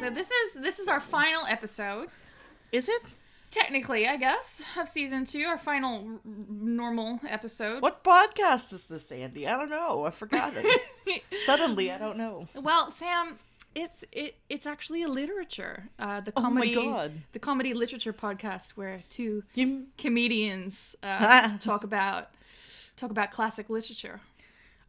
So this is our final episode. Is it? Technically, I guess, of season 2, our final normal episode. What podcast is this, Andy? I don't know. I forgot it. Suddenly, I don't know. Well, Sam, it's actually Illiterature. The comedy, oh my God. The comedy literature podcast where two comedians talk about classic literature.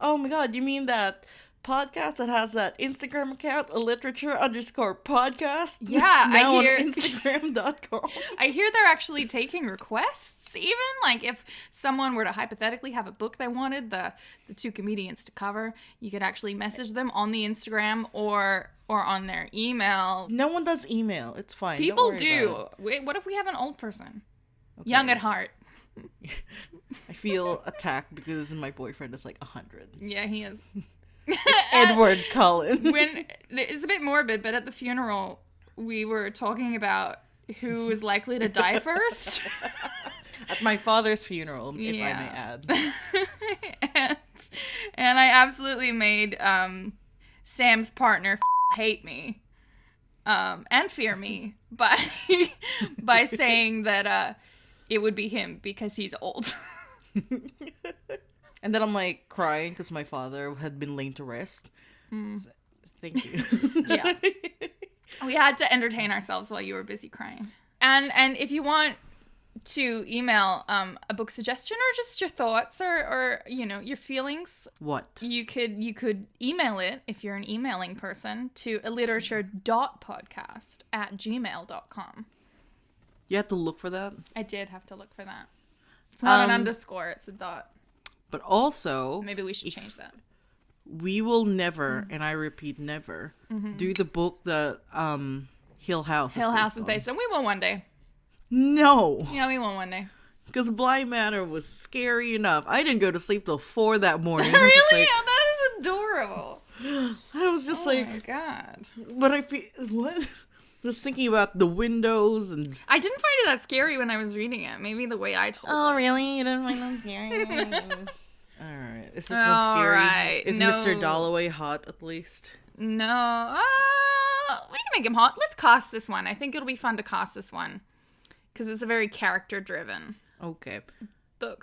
Oh my God, you mean that podcast that has that Instagram account, Illiterature_podcast? Yeah, now I hear on Instagram.com. I hear they're actually taking requests, even. Like, if someone were to hypothetically have a book they wanted the two comedians to cover, you could actually message them on the Instagram or on their email. No one does email. It's fine. People do. Wait, what if we have an old person? Okay. Young at heart. I feel attacked because my boyfriend is like 100. Yeah, he is. Edward Cullen. When it's a bit morbid, but at the funeral we were talking about who was likely to die first. At my father's funeral, if I may add. and I absolutely made Sam's partner hate me and fear me by saying that it would be him because he's old. And then I'm like crying because my father had been laid to rest. So, thank you. Yeah. We had to entertain ourselves while you were busy crying. And if you want to email a book suggestion or just your thoughts or your feelings, what? You could email it, if you're an emailing person, to illiterature.podcast@gmail.com. You had to look for that? I did have to look for that. It's not an underscore, it's a dot. But also... Maybe we should change that. We will never, and I repeat never, do the book that Hill House is based on. We will one day. No. Yeah, we will one day. Because Bly Manor was scary enough. I didn't go to sleep till 4 that morning. Really? Like, that is adorable. I was just like... Oh my God. But I feel... What? Just thinking about the windows and... I didn't find it that scary when I was reading it. Maybe the way I told it. Oh, really? You didn't find that scary? Alright. Is this one scary? Right. Is Mr. Dalloway hot, at least? No. We can make him hot. Let's cast this one. I think it'll be fun to cast this one. Because it's a very character-driven book.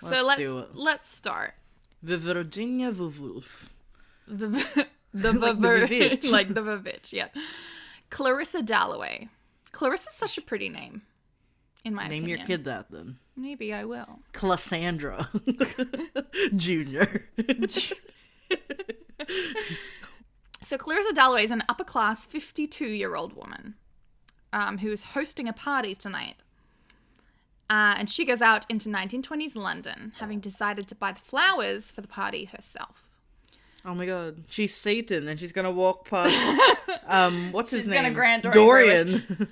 Let's start. The Virginia Woolf. The Vivitch. Like the Vivitch, yeah. Clarissa Dalloway. Clarissa's such a pretty name, in my opinion. Name your kid that, then. Maybe I will. Cassandra. Junior. So Clarissa Dalloway is an upper-class 52-year-old woman who is hosting a party tonight. And she goes out into 1920s London, having decided to buy the flowers for the party herself. Oh my God. She's Satan and she's gonna walk past what's his name? Grand Dorian.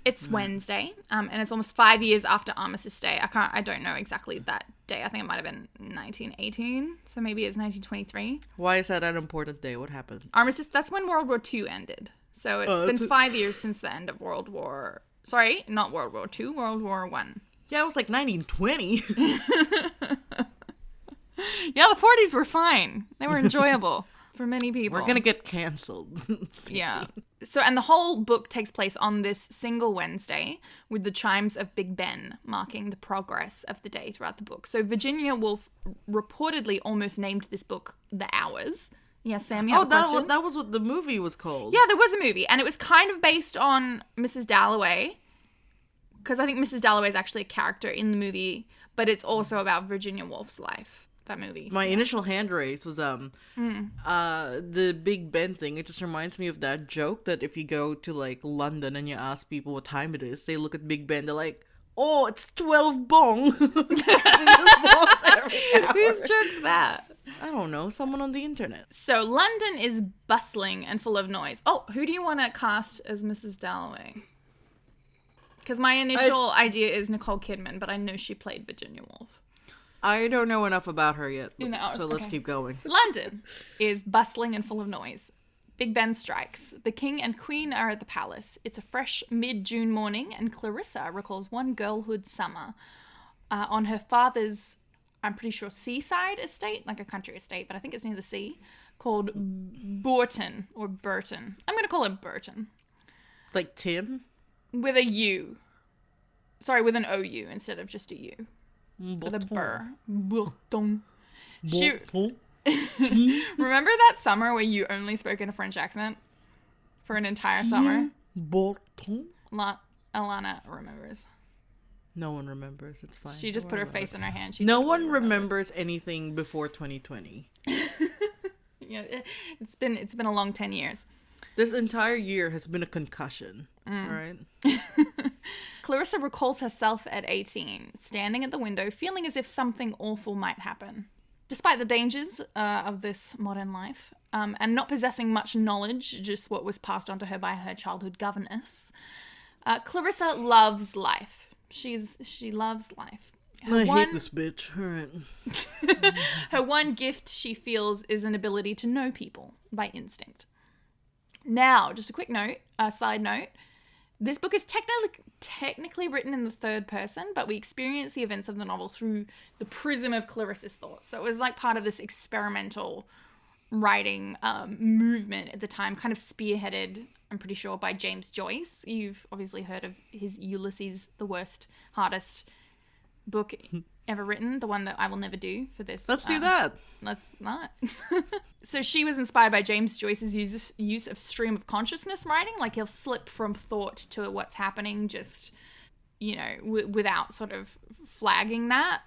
It's Wednesday, and it's almost 5 years after Armistice Day. I don't know exactly that day. I think it might have been 1918, so maybe it's 1923. Why is that an important day? What happened? Armistice, that's when World War II ended. So it's been 5 years since the end of World War... Sorry, not World War II, World War I. Yeah, it was like 1920. Yeah, the 40s were fine. They were enjoyable for many people. We're gonna get canceled. Yeah. So, and the whole book takes place on this single Wednesday with the chimes of Big Ben marking the progress of the day throughout the book. So Virginia Woolf reportedly almost named this book The Hours. Yeah, Sam, you have a question? That was what the movie was called. Yeah, there was a movie, and it was kind of based on Mrs. Dalloway, because I think Mrs. Dalloway is actually a character in the movie, but it's also about Virginia Woolf's life. That movie. My initial hand raise was the Big Ben thing. It just reminds me of that joke that if you go to like London and you ask people what time it is, they look at Big Ben, they're like, oh, it's 12 bong. Whose joke's that? I don't know, someone on the internet. So London is bustling and full of noise. Oh, who do you want to cast as Mrs. Dalloway? Because my initial idea is Nicole Kidman, but I know she played Virginia Woolf. I don't know enough about her yet, so let's keep going. London is bustling and full of noise. Big Ben strikes. The king and queen are at the palace. It's a fresh mid-June morning, and Clarissa recalls one girlhood summer on her father's, I'm pretty sure, seaside estate, like a country estate, but I think it's near the sea, called Burton, or Burton. I'm going to call it Burton. Like Tim? With a U. Sorry, with an OU instead of just a U. With a burr. Breton. Remember that summer where you only spoke in a French accent? For an entire summer? Alana remembers. No one remembers. It's fine. She just put her face in her hand. No one remembers anything before 2020. Yeah, it's been a long 10 years. This entire year has been a concussion. Right? Clarissa recalls herself at 18, standing at the window, feeling as if something awful might happen. Despite the dangers of this modern life, and not possessing much knowledge, just what was passed on to her by her childhood governess, Clarissa loves life. She loves life. Hate this bitch. All right. Her one gift, she feels, is an ability to know people by instinct. Now, just a quick note, side note. This book is technically written in the third person, but we experience the events of the novel through the prism of Clarissa's thoughts. So it was like part of this experimental writing movement at the time, kind of spearheaded, I'm pretty sure, by James Joyce. You've obviously heard of his Ulysses, the worst, hardest book ever written, the one that I will never do for this. Let's do that. Let's not. So she was inspired by James Joyce's use of stream of consciousness writing. Like he'll slip from thought to what's happening just, without sort of flagging that.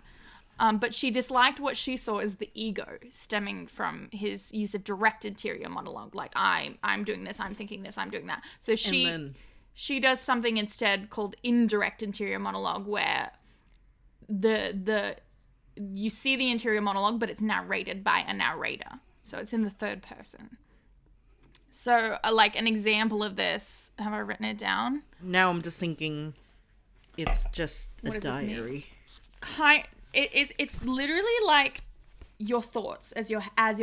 But she disliked what she saw as the ego stemming from his use of direct interior monologue. Like, I'm doing this, I'm thinking this, I'm doing that. So she does something instead called indirect interior monologue, where you see the interior monologue, but it's narrated by a narrator. So it's in the third person. So, like, an example of this, have I written it down? Now I'm just thinking it's just a diary. It's literally like your thoughts as you're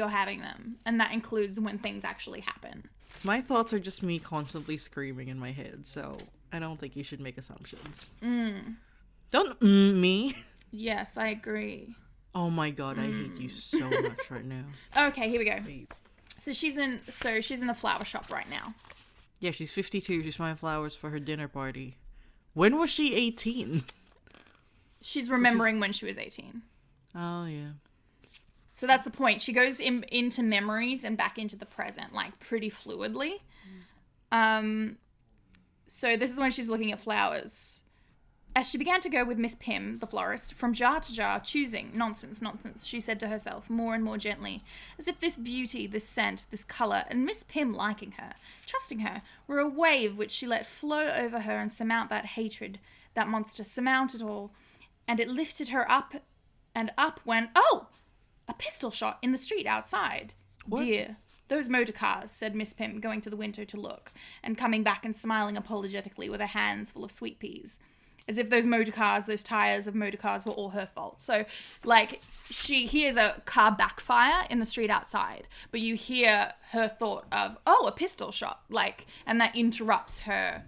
having them, and that includes when things actually happen. My thoughts are just me constantly screaming in my head, so I don't think you should make assumptions. Don't me. Yes, I agree. Oh my god, I hate you so much right now. Okay, here we go. So she's in a flower shop right now. Yeah, she's 52. She's buying flowers for her dinner party. When was she 18? She's remembering when she was 18. Oh, yeah. So that's the point. She goes into memories and back into the present, like, pretty fluidly. So this is when she's looking at flowers. As she began to go with Miss Pym, the florist, from jar to jar, choosing, nonsense, she said to herself, more and more gently, as if this beauty, this scent, this colour, and Miss Pym liking her, trusting her, were a wave which she let flow over her and surmount that hatred, that monster, surmount it all. And it lifted her up and up when, oh, a pistol shot in the street outside. What? Dear, those motor cars, said Miss Pym, going to the window to look, and coming back and smiling apologetically with her hands full of sweet peas. As if those motor cars, those tires of motor cars were all her fault. So, like, she hears a car backfire in the street outside, but you hear her thought of, oh, a pistol shot, like, and that interrupts her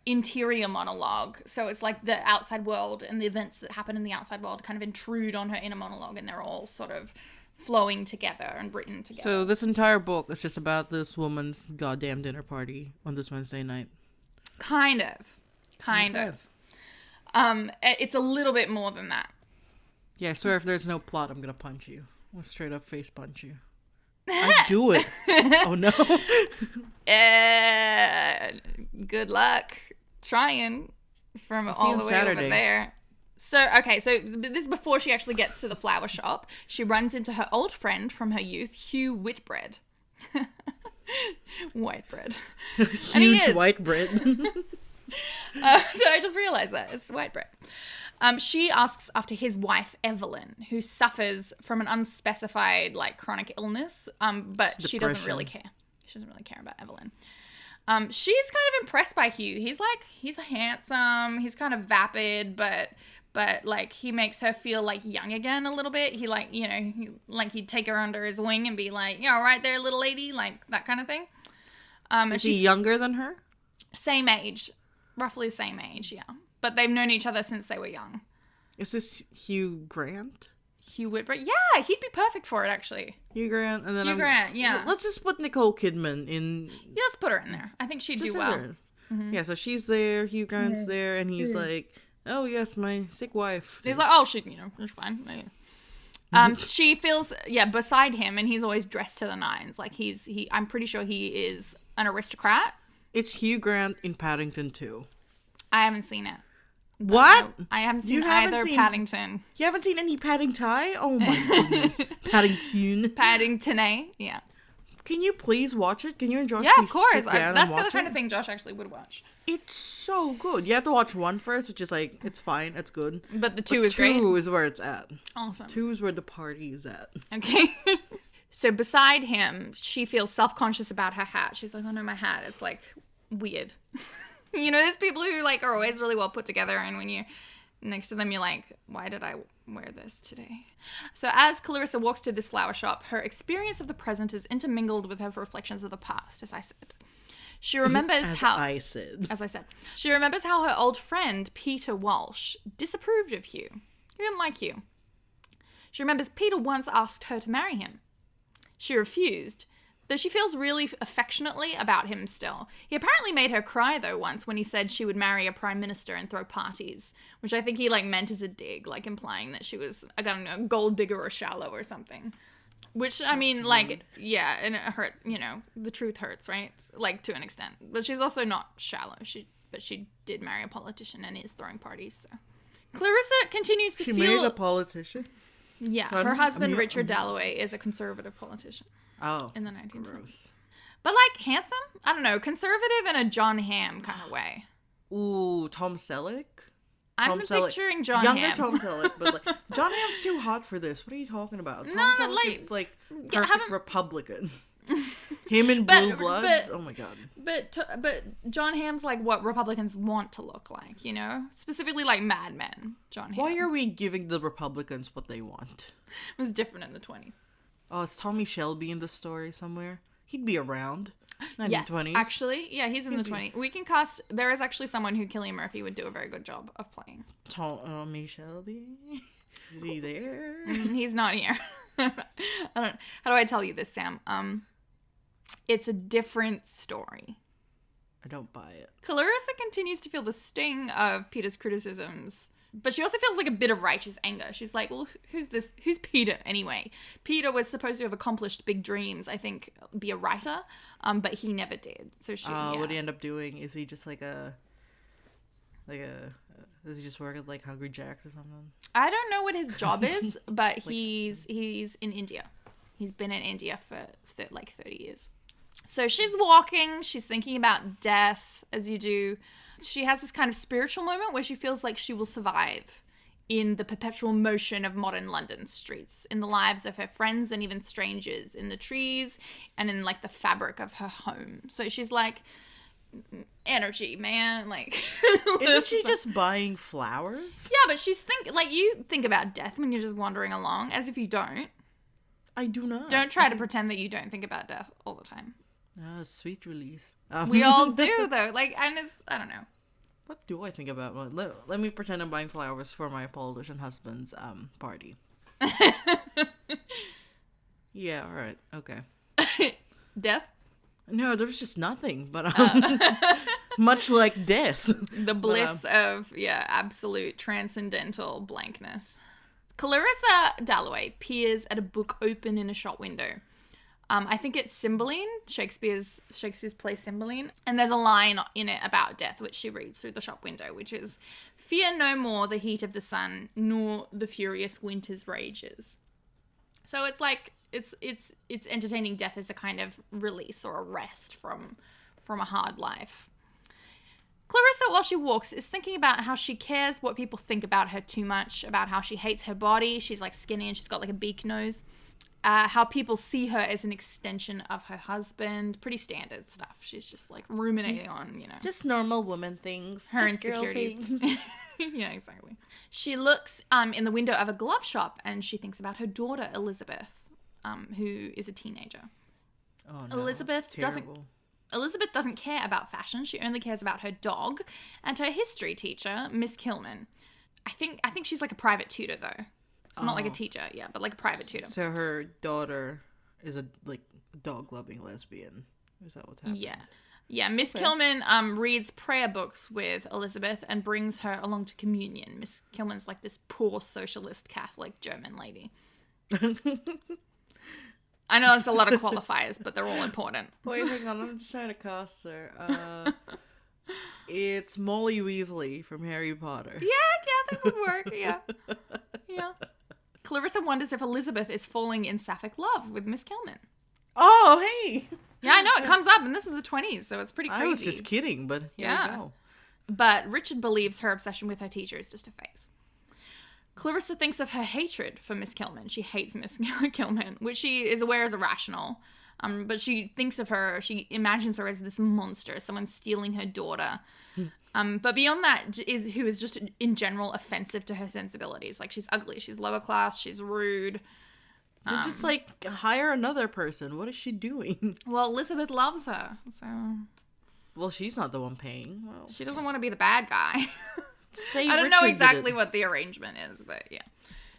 interior monologue. So it's like the outside world and the events that happen in the outside world kind of intrude on her inner monologue, and they're all sort of flowing together and written together. So this entire book is just about this woman's goddamn dinner party on this Wednesday night. Kind of. It's a little bit more than that. Yeah, I swear if there's no plot, I'm gonna punch you. I'll straight up face punch you. I do it. Oh no. Good luck trying from all the way Saturday. over there. So, okay, so this is before she actually gets to the flower shop. She runs into her old friend from her youth, Hugh Whitbread. White bread. Huge white bread. So I just realized that. It's white bread. She asks after his wife, Evelyn, who suffers from an unspecified, like, chronic illness, but she doesn't really care. She doesn't really care about Evelyn. She's kind of impressed by Hugh. He's handsome. He's kind of vapid, but like, he makes her feel, like, young again a little bit. He, like, he'd take her under his wing and be like, you all right there, little lady? Like, that kind of thing. Is he younger than her? Same age. Roughly the same age, yeah. But they've known each other since they were young. Is this Hugh Grant? Hugh Whitbread. Yeah, he'd be perfect for it, actually. Hugh Grant, and then Hugh Grant, yeah. Let's just put Nicole Kidman in. Yeah, let's put her in there. I think she'd do well. Mm-hmm. Yeah, so she's there, Hugh Grant's there, and he's like, "Oh yes, my sick wife." He's like, "Oh, it's fine." She feels beside him, and he's always dressed to the nines. Like I'm pretty sure he is an aristocrat. It's Hugh Grant in Paddington 2. I haven't seen it. What? I haven't seen either Paddington. You haven't seen any Paddington? Oh my goodness. Paddington. Paddington, yeah. Can you please watch it? Can you and Josh of course. That's the kind it? of thing Josh actually would watch. It's so good. You have to watch 1 first, which is like, it's fine, it's good. But the 2 is great. 2 is where it's at. Awesome. 2 is where the party is at. Okay. So beside him, she feels self-conscious about her hat. She's like, "Oh no, my hat is like weird." There's people who like are always really well put together, and when you're next to them, you're like, "Why did I wear this today?" So as Clarissa walks to this flower shop, her experience of the present is intermingled with her reflections of the past, as I said. She remembers As I said. She remembers how her old friend, Peter Walsh, disapproved of Hugh. He didn't like Hugh. She remembers Peter once asked her to marry him. She refused, though she feels really affectionately about him still. He apparently made her cry, though, once when he said she would marry a prime minister and throw parties, which I think he, meant as a dig, implying that she was, I don't know, gold digger or shallow or something. Which, I mean, yeah, and it hurts, the truth hurts, right? To an extent. But she's also not shallow. But she did marry a politician and is throwing parties, so. Clarissa continues to feel... She married a politician? Yeah, her husband, Richard Dalloway, is a conservative politician. Oh, in the 1920s. Gross. But handsome? I don't know, conservative in a John Hamm kind of way. Ooh, Tom Selleck? I'm picturing John Hamm. Younger Tom Selleck, but John Hamm's too hot for this. What are you talking about? Tom Selleck is perfect Republican. Him in Blue Bloods? Oh my god. But John Hamm's what Republicans want to look like, Specifically Mad Men, John Hamm. Why are we giving the Republicans what they want? It was different in the 20s. Oh, is Tommy Shelby in the story somewhere? He'd be around. 1920s. Yes, actually. Yeah, he's in the 20s. We can cast... There is actually someone who Cillian Murphy would do a very good job of playing. Tommy Shelby? Is he there? He's not here. How do I tell you this, Sam? It's a different story. I don't buy it. Clarissa continues to feel the sting of Peter's criticisms, but she also feels a bit of righteous anger. She's like, well, who's this? Who's Peter anyway? Peter was supposed to have accomplished big dreams, I think, be a writer, but he never did. So she. What did he end up doing? Is he just does he just work at Hungry Jack's or something? I don't know what his job is, but he's in India. He's been in India for 30 years. So she's walking, she's thinking about death, as you do. She has this kind of spiritual moment where she feels like she will survive in the perpetual motion of modern London streets, in the lives of her friends and even strangers, in the trees and in the fabric of her home. So she's like, energy, man. Isn't she just buying flowers? Yeah, but she's you think about death when you're just wandering along, as if you don't. I do not. Don't try to pretend that you don't think about death all the time. Sweet release. We all do, though. And it's, I don't know. What do I think about? Let me pretend I'm buying flowers for my politician husband's party. Yeah, all right. Okay. Death? No, there was just nothing, but much like death. The bliss of, absolute transcendental blankness. Clarissa Dalloway peers at a book open in a shop window. I think it's Cymbeline, Shakespeare's play Cymbeline. And there's a line in it about death, which she reads through the shop window, which is, "Fear no more the heat of the sun, nor the furious winter's rages." So it's it's entertaining death as a kind of release or a rest from a hard life. Clarissa, while she walks, is thinking about how she cares what people think about her too much, about how she hates her body. She's skinny and she's got a beak nose. How people see her as an extension of her husband. Pretty standard stuff. She's just ruminating on, Just normal woman things. Her just insecurities. Girl things. Yeah, exactly. She looks in the window of a glove shop and she thinks about her daughter, Elizabeth, who is a teenager. Oh, no, Elizabeth doesn't care about fashion. She only cares about her dog and her history teacher, Miss Kilman. I think she's a private tutor, though. Not like a teacher, yeah, but like a private tutor. So her daughter is a dog-loving lesbian. Is that what's happening? Yeah. Yeah, Miss Kilman reads prayer books with Elizabeth and brings her along to communion. Miss Kilman's like this poor socialist Catholic German lady. I know it's a lot of qualifiers, but they're all important. Wait, hang on. I'm just trying to cast her. It's Molly Weasley from Harry Potter. Yeah, that would work. Yeah. Clarissa wonders if Elizabeth is falling in sapphic love with Miss Kilman. Oh, hey! Yeah, I know, it comes up, and this is the 20s, so it's pretty crazy. I was just kidding, but here we go. But Richard believes her obsession with her teacher is just a phase. Clarissa thinks of her hatred for Miss Kilman. She hates Miss Kilman, which she is aware is irrational. But she thinks of her, she imagines her as this monster, someone stealing her daughter. But beyond that, who is just in general offensive to her sensibilities. Like, she's ugly, she's lower class, she's rude. Just hire another person. What is she doing? Well, Elizabeth loves her, so. Well, she's not the one paying. Well, she doesn't want to be the bad guy. Say I don't know Richard exactly what the arrangement is, but yeah,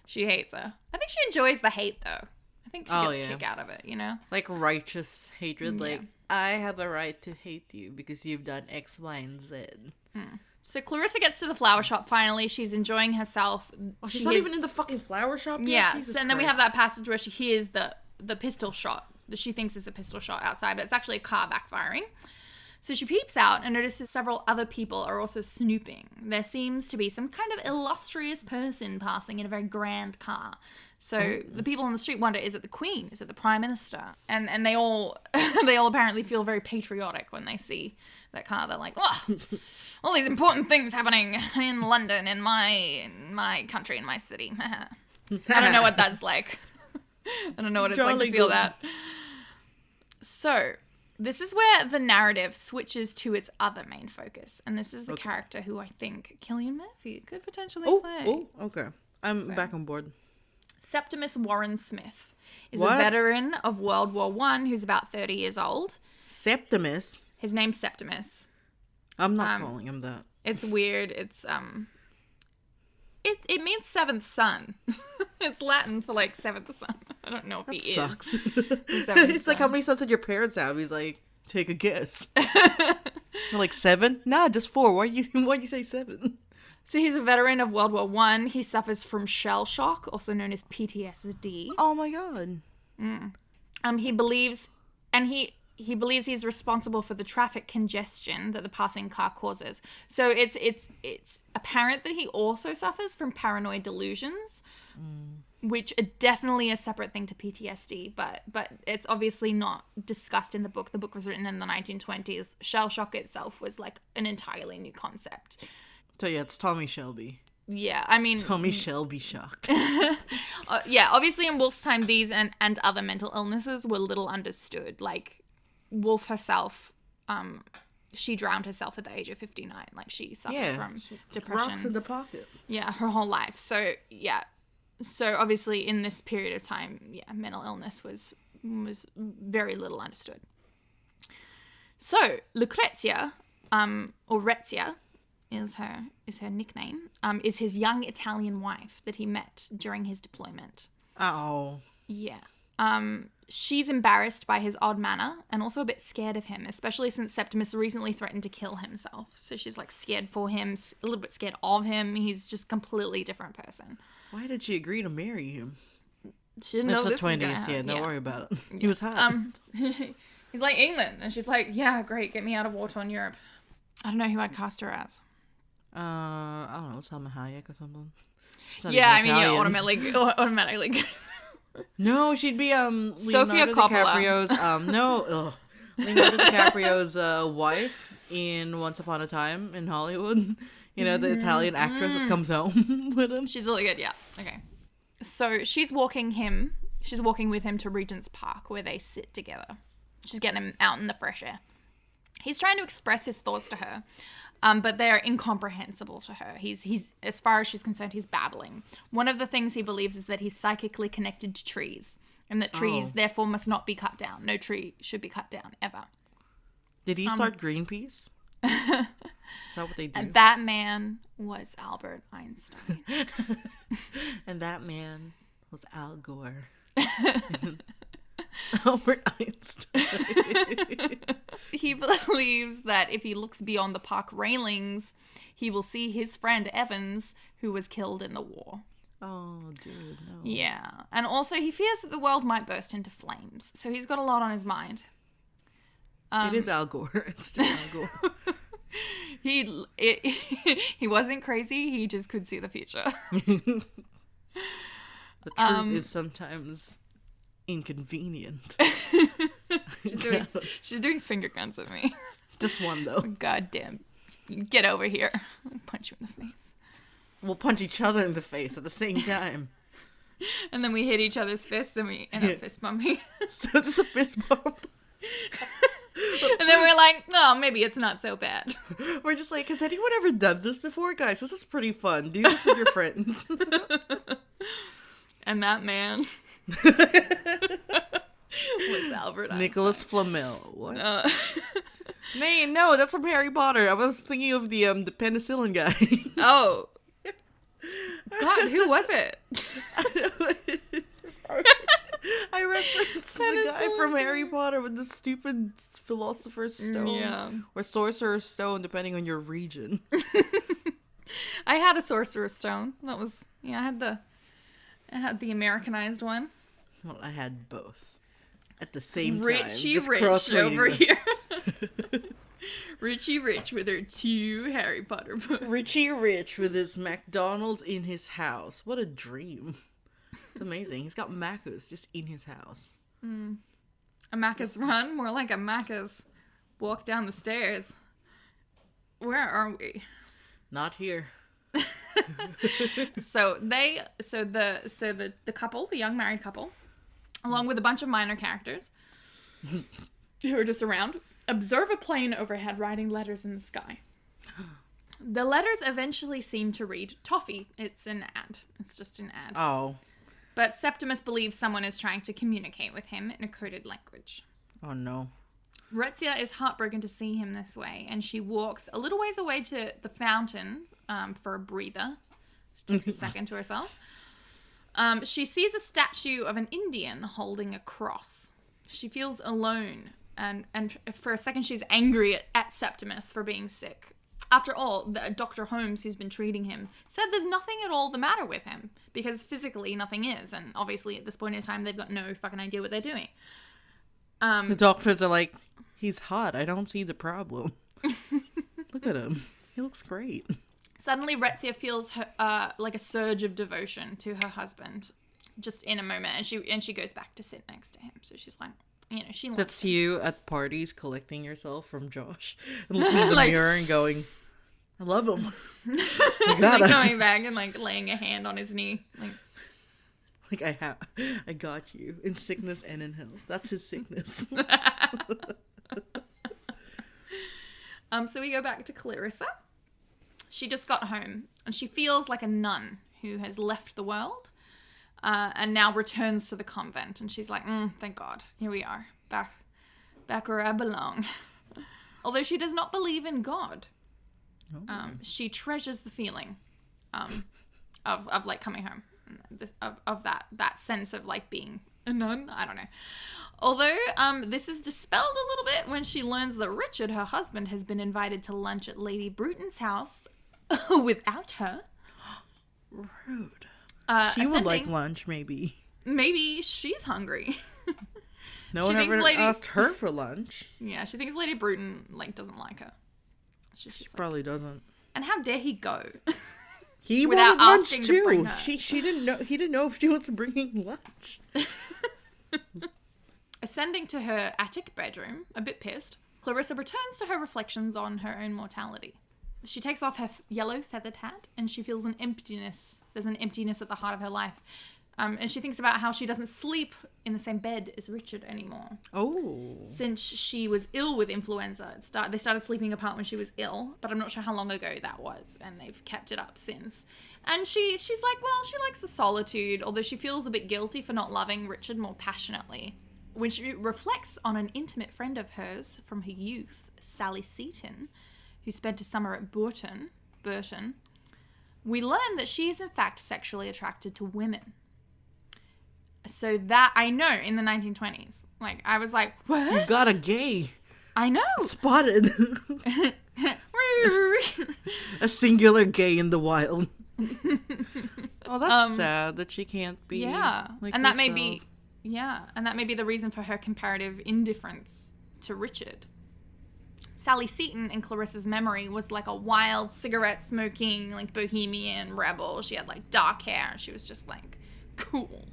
she hates her. I think she enjoys the hate though. I think she gets a kick out of it, you know? Like righteous hatred, like, I have a right to hate you because you've done X, Y, and Z. So Clarissa gets to the flower shop finally. She's enjoying herself. Oh, she's not even in the fucking flower shop yet? Yeah, Jesus and then we Christ. have that passage where she hears the pistol shot that she thinks is a pistol shot outside, but it's actually a car backfiring. So she peeps out and notices several other people are also snooping. There seems to be some kind of illustrious person passing in a very grand car. So the people on the street wonder, is it the Queen? Is it the Prime Minister? And they all they all apparently feel very patriotic when they see that car. They're like, oh, all these important things happening in London, in my country, in my city. I don't know what that's like. I don't know what it's like to feel that. So this is where the narrative switches to its other main focus. And this is the character who I think Cillian Murphy could potentially play. Oh, okay. I'm back on board. Septimus Warren Smith is a veteran of World War I who's about 30 years old. Septimus? His name's Septimus. I'm not calling him that. It's weird. It's, it means seventh son. It's Latin for, like, seventh son. I don't know if that he sucks. is. It's like, how many sons did your parents have? He's like, take a guess. Like 7? Nah, just 4. Why you say 7? So he's a veteran of World War I. He suffers from shell shock, also known as PTSD. Oh my god. He believes, and he believes he's responsible for the traffic congestion that the passing car causes. So it's apparent that he also suffers from paranoid delusions, which are definitely a separate thing to PTSD, but it's obviously not discussed in the book. The book was written in the 1920s. Shell shock itself was like an entirely new concept. So yeah, it's Tommy Shelby. Yeah, I mean... Tommy Shelby shocked. Yeah, obviously in Woolf's time, these and other mental illnesses were little understood. Like, Woolf herself, she drowned herself at the age of 59. Like, she suffered from depression. Rocks in the pocket. Yeah, her whole life. So, yeah. So, obviously, in this period of time, mental illness was very little understood. So, Lucrezia, or Rezia, is her nickname, is his young Italian wife that he met during his deployment. Oh. Yeah. She's embarrassed by his odd manner and also a bit scared of him, especially since Septimus recently threatened to kill himself. So she's like scared for him, a little bit scared of him. He's just a completely different person. Why did she agree to marry him? She didn't know this was gonna happen. That's the 20s, don't worry about it. He was hot. He's like, England. And she's like, yeah, great, get me out of war-torn Europe. I don't know who I'd cast her as. I don't know, Salma Hayek or something. Yeah, I mean, you automatically. No, she'd be Sofia Leonardo Coppola. DiCaprio's Leonardo DiCaprio's wife in Once Upon a Time in Hollywood. You know, the Italian actress that comes home with him. She's really good, yeah. Okay. So she's walking with him to Regent's Park where they sit together. She's getting him out in the fresh air. He's trying to express his thoughts to her. But they are incomprehensible to her. He's as far as she's concerned, he's babbling. One of the things he believes is that he's psychically connected to trees, and that trees therefore must not be cut down. No tree should be cut down ever. Did he start Greenpeace? Is that what they do? And that man was Albert Einstein. And that man was Al Gore. Albert Einstein. He believes that if he looks beyond the park railings, he will see his friend Evans, who was killed in the war. Oh, dude, no. Yeah. And also he fears that the world might burst into flames. So he's got a lot on his mind. It is Al Gore. It's just Al Gore. He wasn't crazy. He just could see the future. The truth is sometimes inconvenient. She's doing finger guns at me. Just one, though. God damn. Get over here. I'll punch you in the face. We'll punch each other in the face at the same time. And then we hit each other's fists and we end up fist bumping. So it's a fist bump. And then we're like, oh, maybe it's not so bad. We're just like, has anyone ever done this before? Guys, this is pretty fun. Do this with your friends. And that man was Albert Einstein. Nicholas Flamel. What? No, that's from Harry Potter. I was thinking of the penicillin guy. Oh. God, who was it? I referenced the guy from Harry Potter with the stupid Philosopher's Stone. Yeah. Or Sorcerer's Stone, depending on your region. I had a Sorcerer's Stone. That was, I had the Americanized one. Well, I had both. At the same time. Richie Just Rich over them. here. Richie Rich with her 2 Harry Potter books. Richie Rich with his McDonald's in his house. What a dream. It's amazing. He's got Macca's just in his house. A Macca's run? More like a Macca's walk down the stairs. Where are we? Not here. So the couple, the young married couple, along with a bunch of minor characters who are just around, observe a plane overhead writing letters in the sky. The letters eventually seem to read toffee. It's an ad. It's just an ad. Oh. But Septimus believes someone is trying to communicate with him in a coded language. Oh no. Retzia is heartbroken to see him this way, and she walks a little ways away to the fountain for a breather. She takes a second to herself. She sees a statue of an Indian holding a cross. She feels alone, and for a second she's angry at Septimus for being sick. After all, Dr. Holmes, who's been treating him, said there's nothing at all the matter with him, because physically nothing is, and obviously at this point in time they've got no fucking idea what they're doing. The doctors are like, he's hot, I don't see the problem. Look at him. He looks great. Suddenly Retzia feels like a surge of devotion to her husband, just in a moment, and she goes back to sit next to him. So she's like, she loves That's him. you at parties collecting yourself from Josh and looking in the mirror and going, I love him. I gotta. Like coming back and like laying a hand on his knee. Like I got you in sickness and in health. That's his sickness. So we go back to Clarissa. She just got home and she feels like a nun who has left the world and now returns to the convent. And she's like, thank God, here we are, back where I belong. Although she does not believe in God. She treasures the feeling of like coming home, of that sense of like being a nun. I don't know. Although this is dispelled a little bit when she learns that Richard, her husband, has been invited to lunch at Lady Bruton's house without her. Rude. She would ascending. like lunch, maybe. Maybe she's hungry. No one ever asked her for lunch. Yeah, she thinks Lady Bruton doesn't like her. She probably doesn't. And how dare he go? He without wanted lunch asking too. to bring her. She didn't know. He didn't know if she was bringing lunch. Ascending to her attic bedroom, a bit pissed, Clarissa returns to her reflections on her own mortality. She takes off her yellow feathered hat and she feels an emptiness. There's an emptiness at the heart of her life. And she thinks about how she doesn't sleep in the same bed as Richard anymore. Oh. Since she was ill with influenza. They started sleeping apart when she was ill, but I'm not sure how long ago that was, and they've kept it up since. And she's like, well, she likes the solitude, although she feels a bit guilty for not loving Richard more passionately. When she reflects on an intimate friend of hers from her youth, Sally Seaton, who spent a summer at Burton, we learn that she is in fact sexually attracted to women. So that, I know, in the 1920s. Like, I was like, what? You got a gay. I know. Spotted. A singular gay in the wild. Oh, that's sad that she can't be. Yeah. Like and that may be, herself. and that may be the reason for her comparative indifference to Richard. Sally Seton, in Clarissa's memory, was like a wild, cigarette-smoking, like, bohemian rebel. She had, like, dark hair. She was just, like, cool.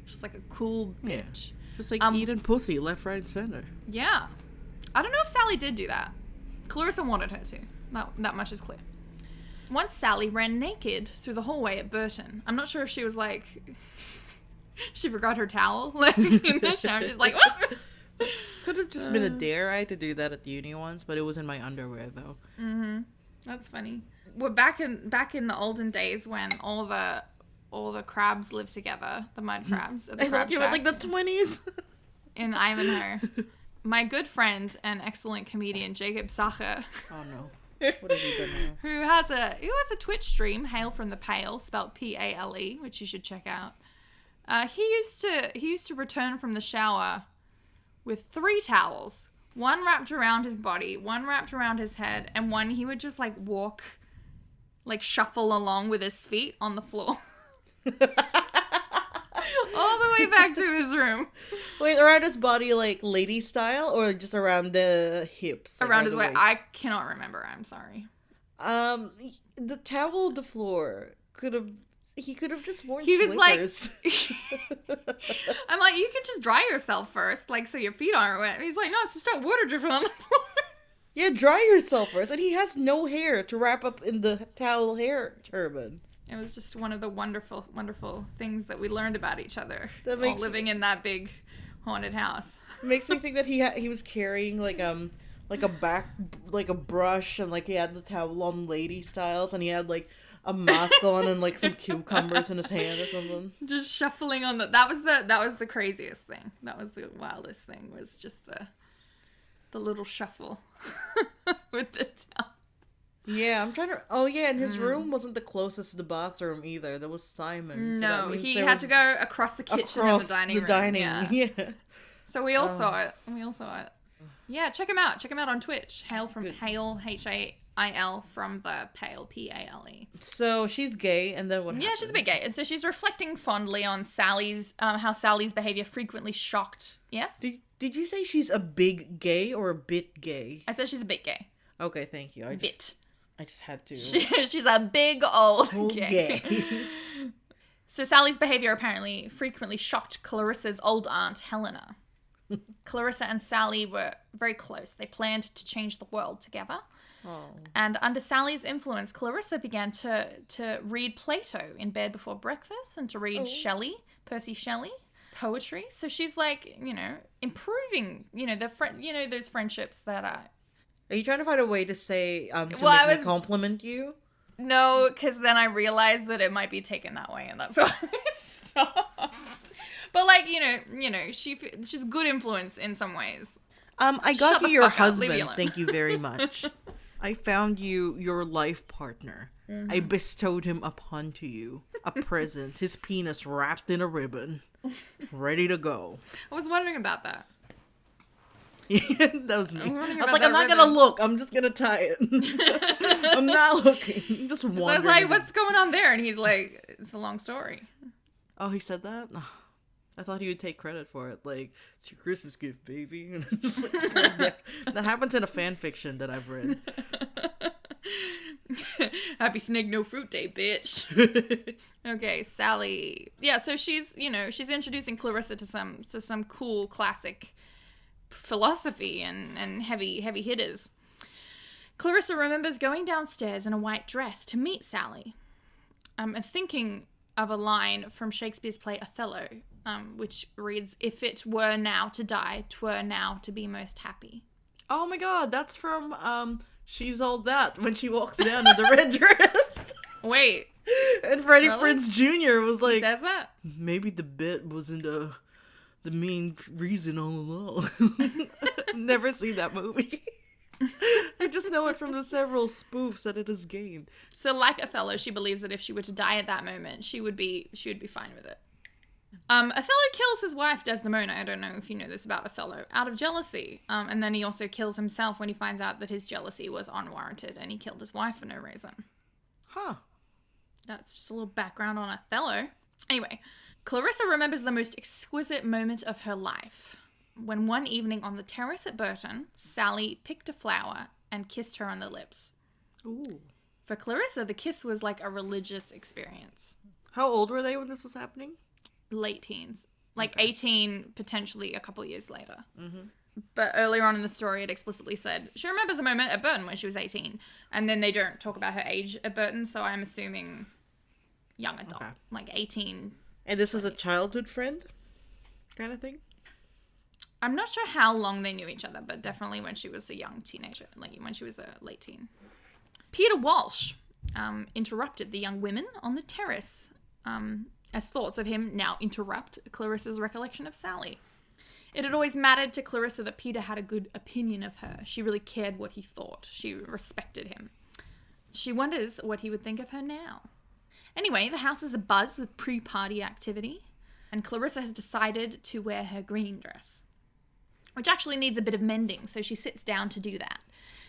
Just, like, a cool bitch. Yeah. Just, like, eating pussy left, right, and center. Yeah. I don't know if Sally did do that. Clarissa wanted her to. That much is clear. Once Sally ran naked through the hallway at Burton. I'm not sure if she was, like... she forgot her towel, like, in the shower. She's like, what? Could have just been a dare. I had to do that at uni once, but it was in my underwear though. Mm-hmm. That's funny. We're back in the olden days when all the crabs lived together, the mud crabs. At the I crab thought you were shack like the 20s. in Ivanhoe. My good friend and excellent comedian Jacob Sacher. Oh no. What have you done now? who has a Twitch stream, Hail from the Pale, spelt Pale, which you should check out. He used to return from the shower with 3 towels, one wrapped around his body, one wrapped around his head, and one he would just, like, walk, like, shuffle along with his feet on the floor. All the way back to his room. Wait, around his body, like, lady style, or just around the hips? Like, around his waist? waist. I cannot remember, I'm sorry. The towel on the floor he could have just worn He was slippers. like, I'm like, you could just dry yourself first, like, so your feet aren't wet. He's like, no, it's just got water dripping on the floor. Yeah, dry yourself first. And he has no hair to wrap up in the towel hair turban. It was just one of the wonderful, wonderful things that we learned about each other. That while living in that big haunted house. Makes me think that he was carrying like a brush, and like he had the towel on lady styles, and he had like a mask on and like some cucumbers in his hand or something. Just shuffling on that was the craziest thing. That was the wildest thing, was just the little shuffle with the towel. Yeah, I'm trying to... Oh, yeah, and his room wasn't the closest to the bathroom either. There was Simon. So no, he had to go across the kitchen and the dining room. Yeah. So we all saw it. Yeah, check him out. Check him out on Twitch. Hail, H-A-I-L, from the Pale, P-A-L-E. So she's gay, and then what happened? Yeah, she's a bit gay. And so she's reflecting fondly on how Sally's behavior frequently shocked... Yes? Did you say she's a big gay or a bit gay? I said she's a bit gay. Okay, thank you. I just had to. She's a big old gay. So Sally's behavior apparently frequently shocked Clarissa's old aunt, Helena. Clarissa and Sally were very close. They planned to change the world together. Oh. And under Sally's influence, Clarissa began to read Plato in bed before breakfast and to read Percy Shelley, poetry. So she's like, improving, those friendships that are... Are you trying to find a way to say, make me compliment you? No, because then I realized that it might be taken that way, and that's why I stopped. But, like, she's good influence in some ways. I got you your husband, thank you very much. I found you your life partner. Mm-hmm. I bestowed him upon to you. A present, his penis wrapped in a ribbon, ready to go. I was wondering about that. That was me. I was like, I'm not gonna look. I'm just gonna tie it. I'm not looking. I'm just wondering. So I was like, what's going on there? And he's like, it's a long story. Oh, he said that? I thought he would take credit for it. Like, it's your Christmas gift, baby. That happens in a fan fiction that I've read. Happy Snake No Fruit Day, bitch. Okay, Sally. Yeah, so she's introducing Clarissa to some cool classic philosophy and heavy hitters. Clarissa remembers going downstairs in a white dress to meet Sally. And thinking of a line from Shakespeare's play Othello, which reads, "If it were now to die, 'twere now to be most happy." Oh my god, that's from She's All That, when she walks down in the red dress. Wait. And Freddie Prinze Jr. was like, he says that? Maybe the bit wasn't the main reason all along. Never seen that movie. I just know it from the several spoofs that it has gained. So like Othello, she believes that if she were to die at that moment, she would be fine with it. Othello kills his wife Desdemona. I don't know if you know this about Othello, out of jealousy. And then he also kills himself when he finds out that his jealousy was unwarranted and he killed his wife for no reason. Huh. That's just a little background on Othello. Anyway, Clarissa remembers the most exquisite moment of her life. When one evening on the terrace at Burton, Sally picked a flower and kissed her on the lips. Ooh. For Clarissa, the kiss was like a religious experience. How old were they when this was happening? Late teens. Like Okay. 18, potentially a couple years later. Mm-hmm. But earlier on in the story, it explicitly said she remembers a moment at Burton when she was 18. And then they don't talk about her age at Burton, so I'm assuming young adult. Okay. Like 18. And this is a childhood friend kind of thing? I'm not sure how long they knew each other, but definitely when she was a young teenager, like when she was a late teen. Peter Walsh interrupted the young women on the terrace as thoughts of him now interrupt Clarissa's recollection of Sally. It had always mattered to Clarissa that Peter had a good opinion of her. She really cared what he thought. She respected him. She wonders what he would think of her now. Anyway, the house is abuzz with pre-party activity, and Clarissa has decided to wear her green dress, which actually needs a bit of mending, so she sits down to do that.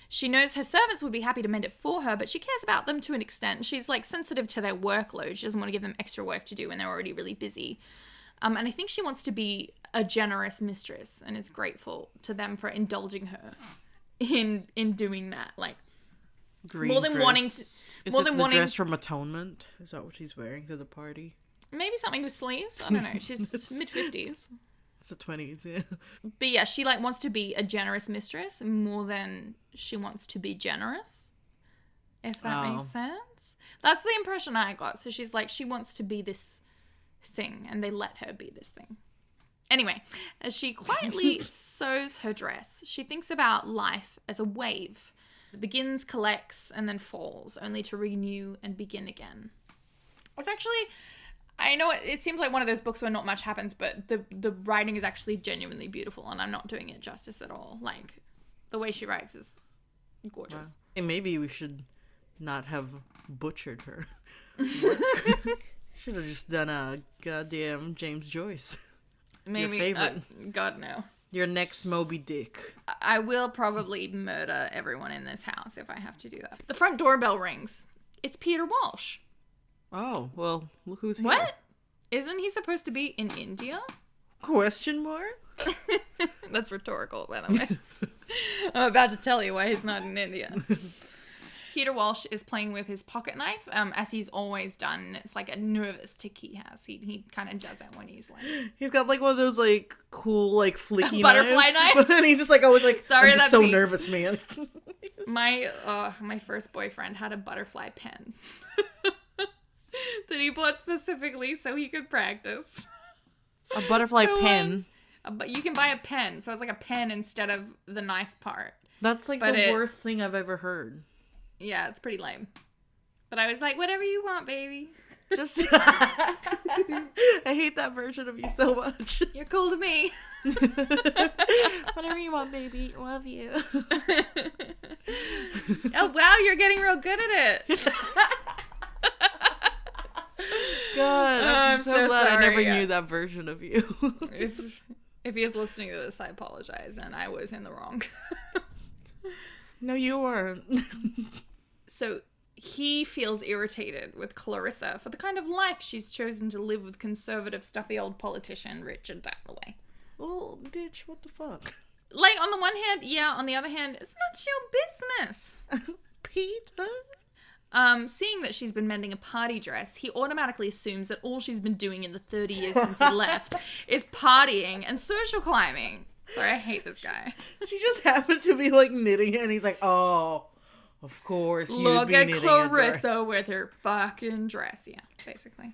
She knows her servants would be happy to mend it for her, but she cares about them to an extent. She's like sensitive to their workload. She doesn't want to give them extra work to do when they're already really busy. And I think she wants to be a generous mistress and is grateful to them for indulging her in doing that. Like, Green more than dress. wanting to, Is more it than the wanting, dress from Atonement? Is that what she's wearing to the party? maybe something with sleeves. I don't know. She's mid-50s. It's the 20s, yeah. But yeah, she like wants to be a generous mistress more than she wants to be generous. If that makes sense. That's the impression I got. So she's like, she wants to be this thing, and they let her be this thing. Anyway, as she quietly sews her dress, she thinks about life as a wave that begins, collects, and then falls, only to renew and begin again. It's actually, I know it seems like one of those books where not much happens, but the writing is actually genuinely beautiful, and I'm not doing it justice at all. Like, the way she writes is gorgeous. Wow. And maybe we should not have butchered her. Should have just done a goddamn James Joyce. Maybe, Your favorite. God, no. Your next Moby Dick. I will probably murder everyone in this house if I have to do that. The front doorbell rings. It's Peter Walsh. Oh, well, look who's here. What? Isn't he supposed to be in India? Question mark? That's rhetorical, by the way. I'm about to tell you why he's not in India. Peter Walsh is playing with his pocket knife, as he's always done. It's like a nervous tick he has. He kind of does it when he's like... He's got like one of those like cool like flicky butterfly knives. And he's just like always like, Sorry, I'm just that so beat. nervous, man. My first boyfriend had a butterfly pen that he bought specifically so he could practice. A butterfly So, pen. But you can buy a pen, so it's like a pen instead of the knife part. That's like but the worst thing I've ever heard. Yeah, it's pretty lame. But I was like, whatever you want, baby. Just I hate that version of you so much. You're cool to me. Whatever you want, baby. Love you. Oh, wow, you're getting real good at it. God, I'm so glad I never sorry. knew that version of you. If he is listening to this, I apologize, and I was in the wrong. No, you weren't. So he feels irritated with Clarissa for the kind of life she's chosen to live with conservative, stuffy old politician Richard Dalloway. Well, bitch, what the fuck? Like, on the one hand, yeah, on the other hand, it's not your business. Peter? Seeing that she's been mending a party dress, he automatically assumes that all she's been doing in the 30 years since he left is partying and social climbing. Sorry, I hate this guy. She just happened to be like knitting it, and he's like, oh, of course you'd Look be at knitting Clarissa with her fucking dress. Yeah, basically.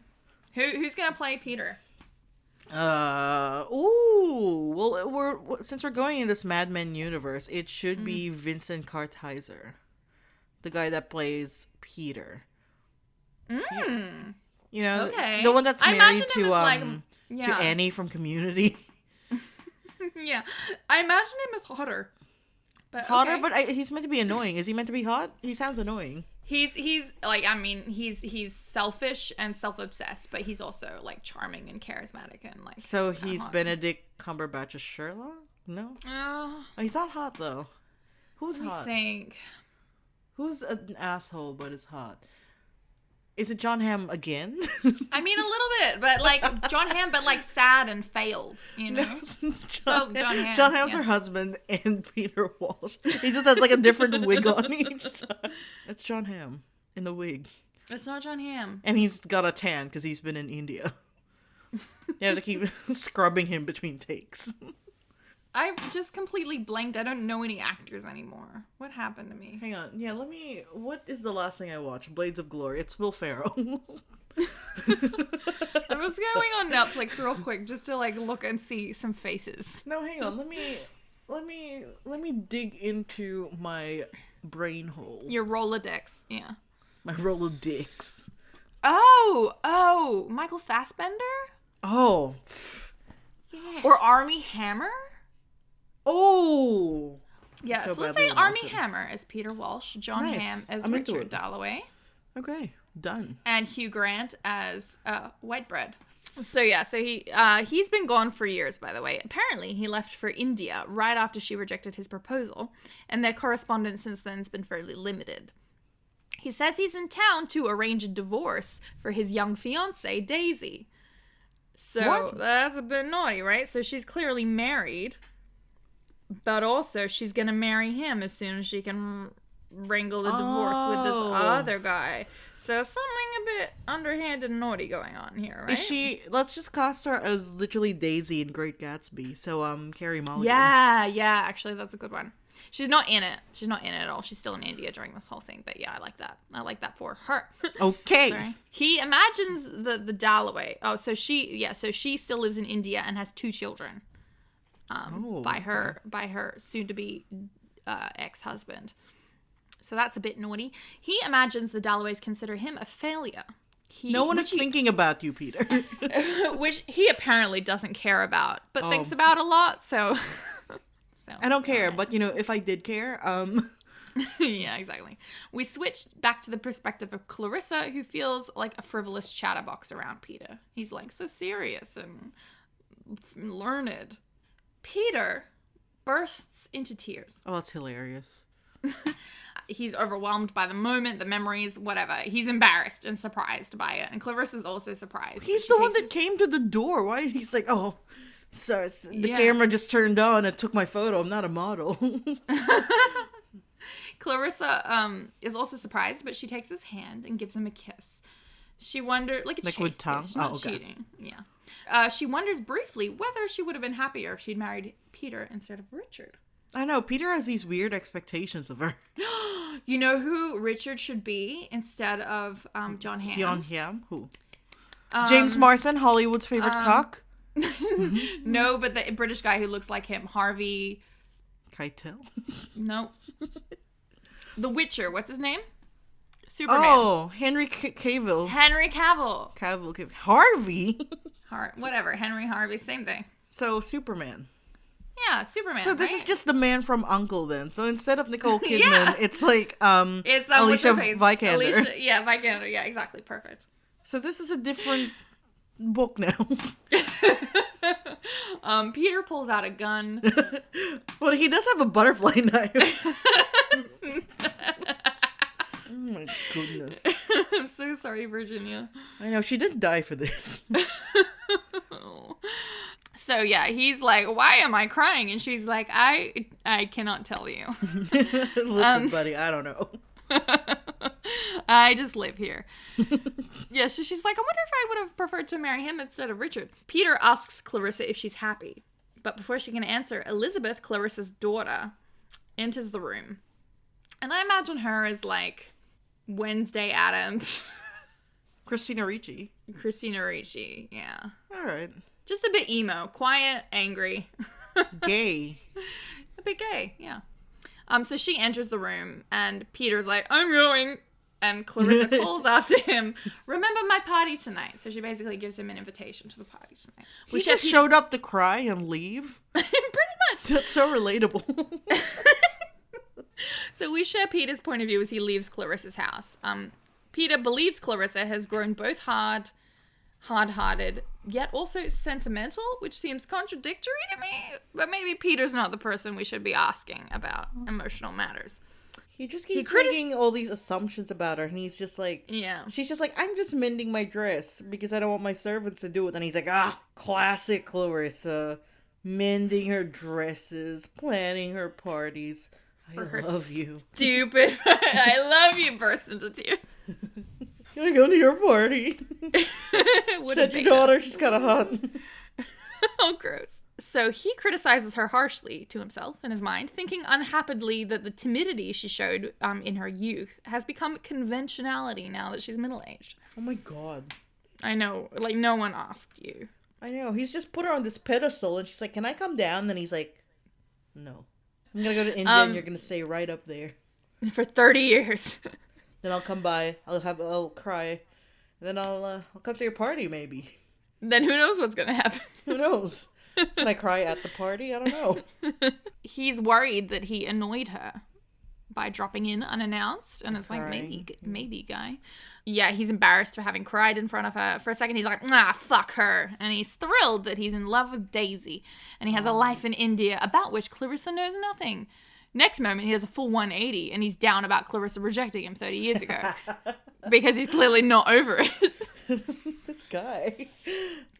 Who's gonna play Peter? Well, since we're going in this Mad Men universe, it should be Vincent Kartheiser, the guy that plays Peter. Mm. You know, Okay. the one that's I married imagine him to as, to Annie from Community. Yeah, I imagine him as hotter, But Hotter, okay. but he's meant to be annoying. Is he meant to be hot? He sounds annoying. He's like, I mean, he's selfish and self-obsessed, but he's also like charming and charismatic and like. So he's hot. Benedict Cumberbatch's Sherlock? No? Oh, he's not hot though. Who's hot? I think. Who's an asshole but is hot? Is it John Hamm again? I mean, a little bit, but like John Hamm, but like sad and failed, you know? John Hamm. John Hamm's her husband and Peter Walsh. He just has like a different wig on each time. It's John Hamm in a wig. It's not John Hamm. And he's got a tan because he's been in India. You have to keep scrubbing him between takes. I've just completely blanked. I don't know any actors anymore. What happened to me? Hang on. Yeah, what is the last thing I watched? Blades of Glory. It's Will Ferrell. I was going on Netflix real quick just to like look and see some faces. No, hang on. Let me dig into my brain hole. Your Rolodex, yeah. My Rolodex. Oh, Michael Fassbender? Oh. Yes. Or Armie Hammer? Oh. Yeah, so let's say Armie Hammer as Peter Walsh, John Hamm as Richard Dalloway. Okay, done. And Hugh Grant as Whitebread. So yeah, he's been gone for years, by the way. Apparently, he left for India right after she rejected his proposal, and their correspondence since then has been fairly limited. He says he's in town to arrange a divorce for his young fiancée, Daisy. So that's a bit naughty, right? So she's clearly married. But also, she's going to marry him as soon as she can wrangle a divorce with this other guy. So something a bit underhanded and naughty going on here, right? Is she... Let's just cast her as literally Daisy in Great Gatsby. So, Carey Mulligan. Yeah. Actually, that's a good one. She's not in it. She's not in it at all. She's still in India during this whole thing. But yeah, I like that. I like that for her. Okay. Sorry. He imagines the Dalloway. Oh, so she still lives in India and has 2 children. By her soon-to-be ex-husband. So that's a bit naughty. He imagines the Dalloways consider him a failure. No one is thinking about you, Peter. Which he apparently doesn't care about, but thinks about a lot, so... I don't care, but, if I did care, Yeah, exactly. We switched back to the perspective of Clarissa, who feels like a frivolous chatterbox around Peter. He's, like, so serious and learned. Peter bursts into tears. Oh, that's hilarious. He's overwhelmed by the moment, the memories, whatever. He's embarrassed and surprised by it. And Clarissa's also surprised. He's the one that came to the door. Why? He's like, oh, sorry, the camera just turned on and took my photo. I'm not a model. Clarissa is also surprised, but she takes his hand and gives him a kiss. She wondered, like a chaste with tongue? kiss. She's not cheating. Yeah. She wonders briefly whether she would have been happier if she'd married Peter instead of Richard. I know, Peter has these weird expectations of her. You know who Richard should be instead of John Hamm? John Hamm? Who? James Marsden, Hollywood's favorite cock? No, but the British guy who looks like him. Harvey... Keitel? No. The Witcher, what's his name? Superman. Oh, Henry Cavill. Henry Cavill. Harvey? Whatever, Henry Harvey, same thing. So, Superman. Yeah, Superman. So this right? is just the man from U.N.C.L.E. then. So instead of Nicole Kidman, it's like it's Alicia Vikander. Vikander. Yeah, exactly. Perfect. So this is a different book now. Peter pulls out a gun. Well, he does have a butterfly knife. Oh my goodness. I'm so sorry, Virginia. I know, she did die for this. So yeah, he's like, why am I crying? And she's like, I cannot tell you. Listen, buddy, I don't know. I just live here. Yeah, so she's like, I wonder if I would have preferred to marry him instead of Richard. Peter asks Clarissa if she's happy. But before she can answer, Elizabeth, Clarissa's daughter, enters the room. And I imagine her as like Wednesday Addams. Christina Ricci, yeah. All right. Just a bit emo, quiet, angry. Gay. A bit gay, yeah. So she enters the room, and Peter's like, I'm going. And Clarissa calls after him, remember my party tonight. So she basically gives him an invitation to the party tonight. He just showed up to cry and leave? Pretty much. That's so relatable. So we share Peter's point of view as he leaves Clarissa's house. Peter believes Clarissa has grown both hard-hearted, yet also sentimental, which seems contradictory to me. But maybe Peter's not the person we should be asking about emotional matters. He just keeps making all these assumptions about her, and he's just like... Yeah. She's just like, I'm just mending my dress because I don't want my servants to do it. And he's like, classic Clarissa. Mending her dresses, planning her parties. I love you. Stupid. I love you, burst into tears. Gonna go to your party. Said your daughter, she's kind of hot. Oh, gross. So he criticizes her harshly to himself in his mind, thinking unhappily that the timidity she showed in her youth has become conventionality now that she's middle-aged. Oh my god. I know, like, no one asked you. I know. He's just put her on this pedestal, and she's like, can I come down? And then he's like, no. I'm gonna go to India, and you're gonna stay right up there. For 30 years. Then I'll come by, I'll cry, and then I'll come to your party, maybe. Then who knows what's gonna happen? Who knows? Can I cry at the party? I don't know. He's worried that he annoyed her by dropping in unannounced, and it's like, maybe, guy. Yeah, he's embarrassed for having cried in front of her. For a second, he's like, fuck her. And he's thrilled that he's in love with Daisy, and he has a life in India about which Clarissa knows nothing. Next moment, he does a full 180, and he's down about Clarissa rejecting him 30 years ago. Because he's clearly not over it. This guy.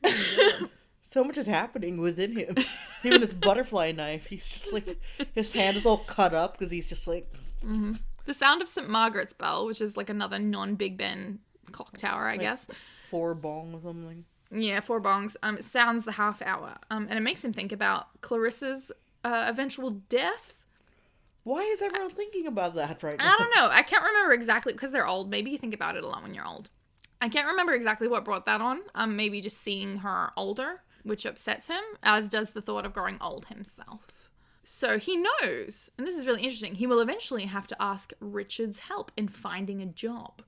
Oh, so much is happening within him. Even his butterfly knife, he's just like, his hand is all cut up because he's just like... Mm-hmm. The sound of St. Margaret's Bell, which is like another non-Big Ben clock tower, I guess. 4 bong or something. Yeah, 4 bongs. It sounds the half hour. And it makes him think about Clarissa's eventual death. Why is everyone thinking about that right now? I don't know. I can't remember exactly, because they're old. Maybe you think about it a lot when you're old. I can't remember exactly what brought that on. Maybe just seeing her older, which upsets him, as does the thought of growing old himself. So he knows, and this is really interesting, he will eventually have to ask Richard's help in finding a job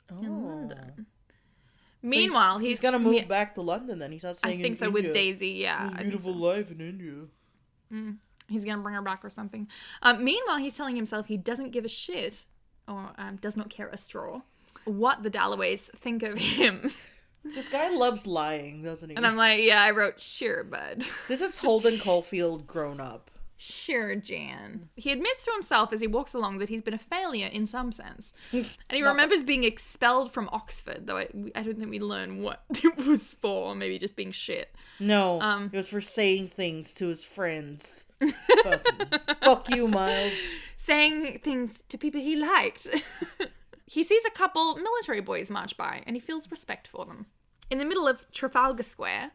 in London. Meanwhile, he's gonna move back to London then. He's not staying in India. I think so, with Daisy, yeah. Beautiful life in India. He's gonna bring her back or something. Meanwhile, he's telling himself he doesn't give a shit, or does not care a straw, what the Dalloways think of him. This guy loves lying, doesn't he? And I'm like, yeah, I wrote, sure, bud. This is Holden Caulfield grown up. Sure, Jan. He admits to himself as he walks along that he's been a failure in some sense. And he remembers being expelled from Oxford, though I don't think we learn what it was for, maybe just being shit. No, it was for saying things to his friends. Fuck you, Miles. Saying things to people he liked. He sees a couple military boys march by, and he feels respect for them. In the middle of Trafalgar Square,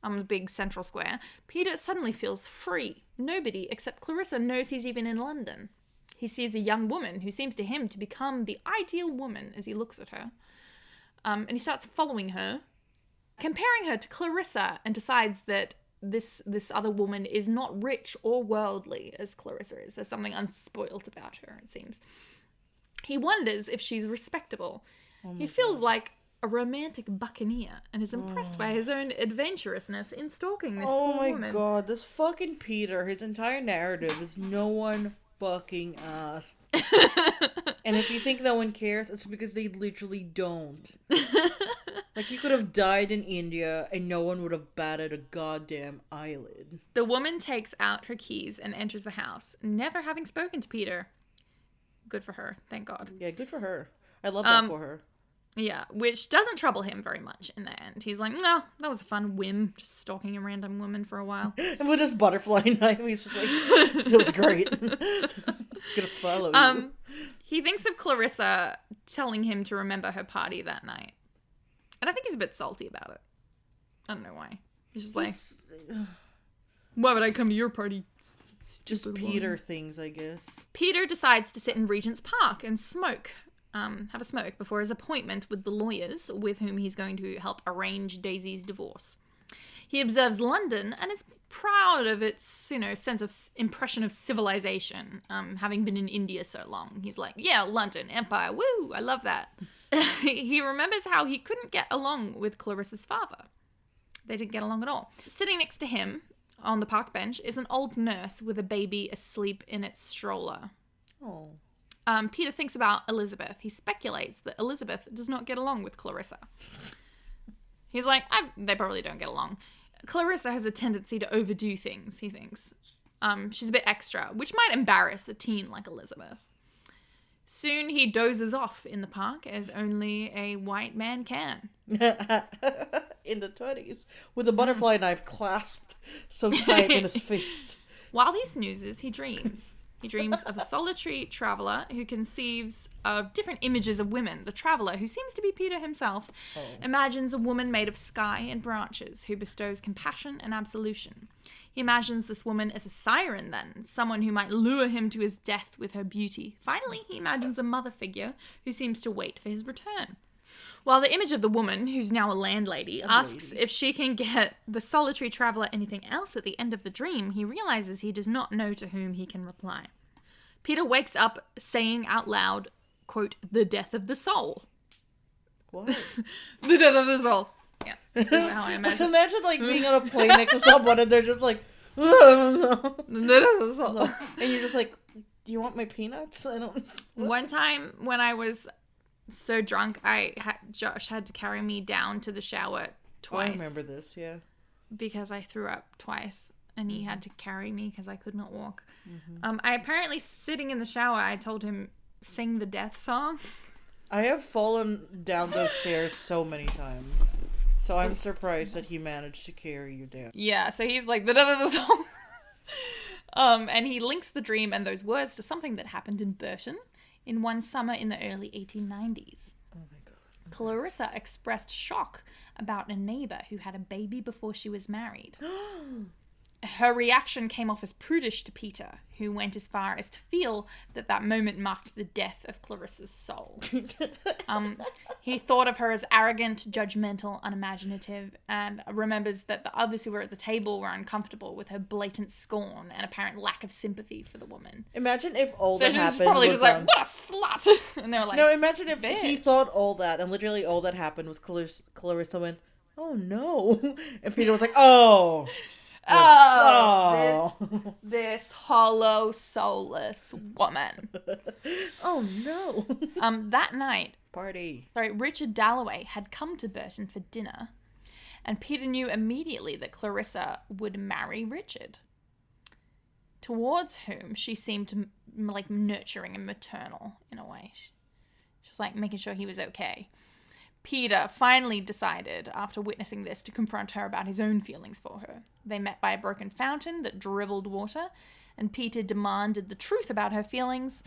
the big central square, Peter suddenly feels free. Nobody except Clarissa knows he's even in London. He sees a young woman who seems to him to become the ideal woman as he looks at her. And he starts following her, comparing her to Clarissa, and decides that this other woman is not rich or worldly as Clarissa is. There's something unspoilt about her, it seems. He wonders if she's respectable. He feels like a romantic buccaneer and is impressed by his own adventurousness in stalking this poor woman. Oh my god, this fucking Peter, his entire narrative is no one fucking asked. And if you think no one cares, it's because they literally don't. Like, you could have died in India and no one would have batted a goddamn eyelid. The woman takes out her keys and enters the house, never having spoken to Peter. Good for her, thank God. Yeah, good for her. I love that for her. Yeah, which doesn't trouble him very much in the end. He's like, no, that was a fun whim, just stalking a random woman for a while. And with his butterfly knife, he's just like, it was great. Gonna follow you. He thinks of Clarissa telling him to remember her party that night. And I think he's a bit salty about it. I don't know why. He's just like, why would I come to your party? Just Peter things, I guess. Peter decides to sit in Regent's Park and smoke. Have a smoke before his appointment with the lawyers with whom he's going to help arrange Daisy's divorce. He observes London and is proud of its, sense of impression of civilization, having been in India so long. He's like, yeah, London, Empire, woo, I love that. He remembers how he couldn't get along with Clarissa's father. They didn't get along at all. Sitting next to him on the park bench is an old nurse with a baby asleep in its stroller. Oh. Peter thinks about Elizabeth. He speculates that Elizabeth does not get along with Clarissa. He's like, they probably don't get along. Clarissa has a tendency to overdo things, he thinks. She's a bit extra, which might embarrass a teen like Elizabeth. Soon he dozes off in the park, as only a white man can. In the 20s, with a butterfly knife clasped so tight in his fist. While he snoozes, he dreams. He dreams of a solitary traveller who conceives of different images of women. The traveller, who seems to be Peter himself, imagines a woman made of sky and branches who bestows compassion and absolution. He imagines this woman as a siren then, someone who might lure him to his death with her beauty. Finally, he imagines a mother figure who seems to wait for his return. While the image of the woman, who's now a landlady, asks if she can get the solitary traveller anything else at the end of the dream, he realizes he does not know to whom he can reply. Peter wakes up saying out loud, quote, "the death of the soul." What? The death of the soul. Yeah, that's how I imagine. Imagine, like, being on a plane next to someone and they're just like, the death of the soul. And you're just like, do you want my peanuts? I don't... What? One time when I was so drunk, Josh had to carry me down to the shower twice. I remember this, yeah. Because I threw up twice, and he had to carry me because I could not walk. I apparently, sitting in the shower, I told him, sing the death song. I have fallen down those stairs so many times. So I'm surprised that he managed to carry you down. Yeah, so he's like, the death of the soul. And he links the dream and those words to something that happened in Burton in one summer in the early 1890s. Oh my god. Clarissa expressed shock about a neighbour who had a baby before she was married. Her reaction came off as prudish to Peter, who went as far as to feel that that moment marked the death of Clarissa's soul. He thought of her as arrogant, judgmental, unimaginative, and remembers that the others who were at the table were uncomfortable with her blatant scorn and apparent lack of sympathy for the woman. Imagine if all that happened was probably was, just like, what a slut! And they were like, no, imagine if bitch. he thought all that, and literally all that happened was Clarissa went, oh no. And Peter was like, oh... This hollow, soulless woman. Oh no. That night, Richard Dalloway had come to Burton for dinner, and Peter knew immediately that Clarissa would marry Richard, towards whom she seemed like nurturing and maternal in a way. She was like making sure he was okay. Peter finally decided, after witnessing this, to confront her about his own feelings for her. They met by a broken fountain that dribbled water, and Peter demanded the truth about her feelings.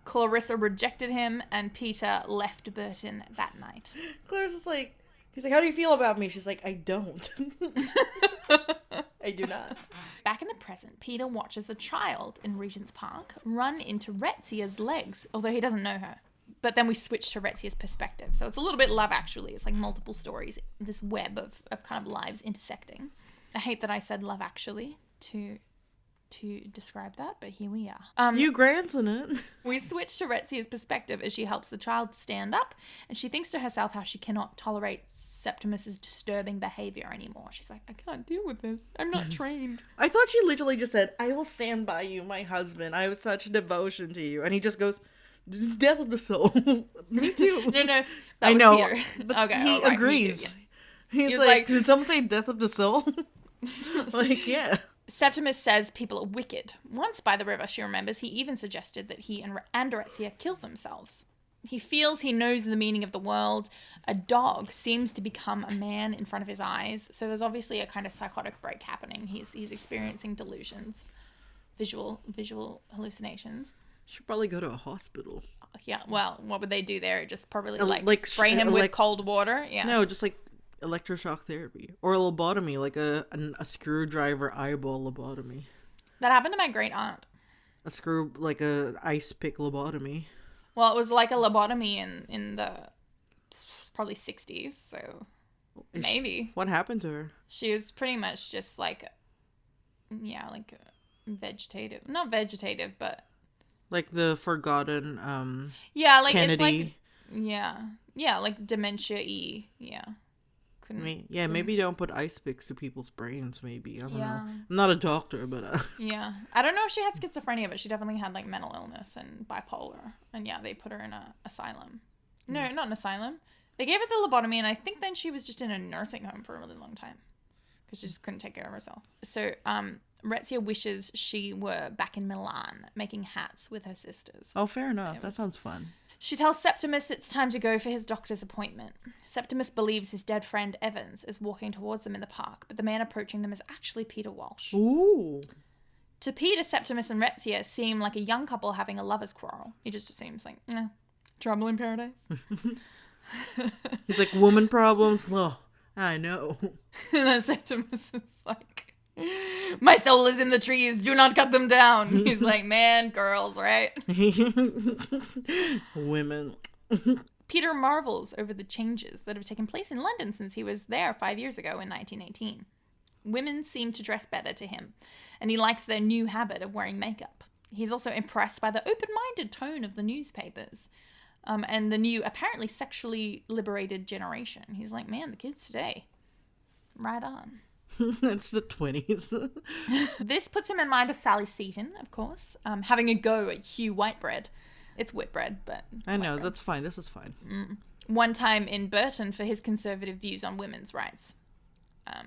Clarissa rejected him, and Peter left Burton that night. Clarissa's like, he's like, how do you feel about me? She's like, I don't. I do not. Back in the present, Peter watches a child in Regent's Park run into Retzia's legs, although he doesn't know her. But then we switch to Retzia's perspective. So it's a little bit Love Actually. It's like multiple stories, this web of kind of lives intersecting. I hate that I said Love Actually to describe that, but here we are. You grandson it. We switch to Retzia's perspective as she helps the child stand up, and she thinks to herself how she cannot tolerate Septimus's disturbing behavior anymore. She's like, I can't deal with this. I'm not trained. I thought she literally just said, I will stand by you, my husband. I have such devotion to you. And he just goes... It's death of the soul. Me too. No. I know. Peter. But okay, he right, agrees. Yeah. He's like, did someone say death of the soul? Like, yeah. Septimus says people are wicked. Once by the river, she remembers, he even suggested that he and Andorexia kill themselves. He feels he knows the meaning of the world. A dog seems to become a man in front of his eyes. So there's obviously a kind of psychotic break happening. He's experiencing delusions, visual hallucinations. Should probably go to a hospital. Yeah, well, what would they do there? Just probably like spray him with cold water? Yeah. No, just like electroshock therapy. Or a lobotomy, like a screwdriver eyeball lobotomy. That happened to my great aunt. Like a ice pick lobotomy. Well, it was like a lobotomy in the probably 60s, so maybe. What happened to her? She was pretty much just like, yeah, like vegetative. Not vegetative, but... Like the forgotten, yeah, like Kennedy. It's like, yeah, like dementia-y, yeah, Maybe don't put ice picks to people's brains, maybe. I don't know. Yeah. I'm not a doctor, but... Yeah. I don't know if she had schizophrenia, but she definitely had, like, mental illness and bipolar. And, yeah, they put her in an asylum. No, not an asylum. They gave her the lobotomy, and I think then she was just in a nursing home for a really long time. Because she just couldn't take care of herself. So, Rezia wishes she were back in Milan, making hats with her sisters. Oh, fair enough. That sounds fun. She tells Septimus it's time to go for his doctor's appointment. Septimus believes his dead friend Evans is walking towards them in the park, but the man approaching them is actually Peter Walsh. Ooh. To Peter, Septimus and Rezia seem like a young couple having a lover's quarrel. He just assumes, like, trouble in paradise. He's like, woman problems? Oh, I know. And then Septimus is like, my soul is in the trees, do not cut them down. He's like, man, girls, right? Women. Peter marvels over the changes that have taken place in London since he was there 5 years ago in 1918. Women seem to dress better to him, and he likes their new habit of wearing makeup. He's also impressed by the open-minded tone of the newspapers, and the new, apparently sexually liberated generation. He's like, man, the kids today, right on. It's the 20s. This puts him in mind of Sally Seton, of course, having a go at Hugh Whitebread. It's Whitbread, but... I know, that's fine. This is fine. One time in Burton for his conservative views on women's rights.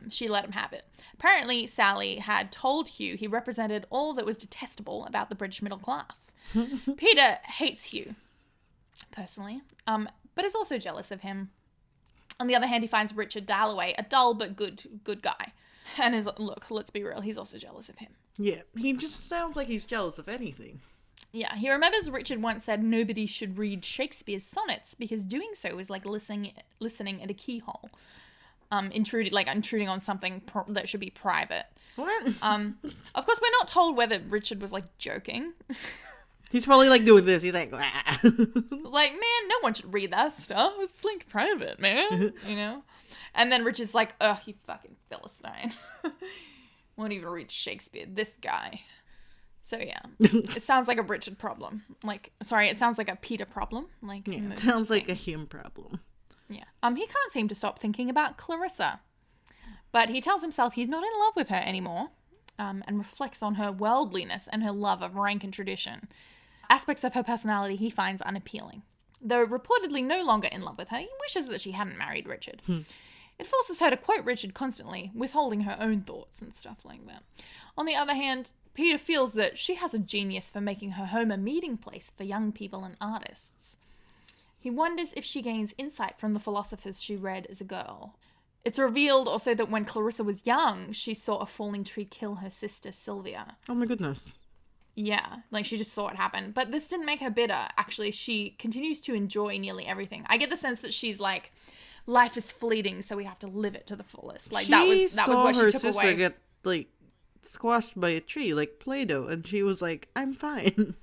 She let him have it. Apparently, Sally had told Hugh he represented all that was detestable about the British middle class. Peter hates Hugh, personally, but is also jealous of him. On the other hand, he finds Richard Dalloway a dull but good guy. And look, let's be real, he's also jealous of him. Yeah, he just sounds like he's jealous of anything. Yeah, he remembers Richard once said nobody should read Shakespeare's sonnets because doing so is like listening at a keyhole. Intruding on something that should be private. What? Of course, we're not told whether Richard was, like, joking. He's probably, like, doing this. He's like, like, man, no one should read that stuff. It's, like, private, man. You know? And then Richard's like, ugh, you fucking Philistine. Won't even read Shakespeare. This guy. So, yeah. It sounds like a Richard problem. It sounds like a Peter problem. It sounds like a him problem. Yeah. He can't seem to stop thinking about Clarissa. But he tells himself he's not in love with her anymore, and reflects on her worldliness and her love of rank and tradition. Aspects of her personality he finds unappealing. Though reportedly no longer in love with her, he wishes that she hadn't married Richard. It forces her to quote Richard constantly, withholding her own thoughts and stuff like that. On the other hand, Peter feels that she has a genius for making her home a meeting place for young people and artists. He wonders if she gains insight from the philosophers she read as a girl. It's revealed also that when Clarissa was young, she saw a falling tree kill her sister Sylvia. Oh my goodness. Yeah, she just saw it happen. But this didn't make her bitter. Actually, she continues to enjoy nearly everything. I get the sense that she's like, life is fleeting, so we have to live it to the fullest. That was what she took away. Her sister get, squashed by a tree, like Play-Doh, and she was like, I'm fine.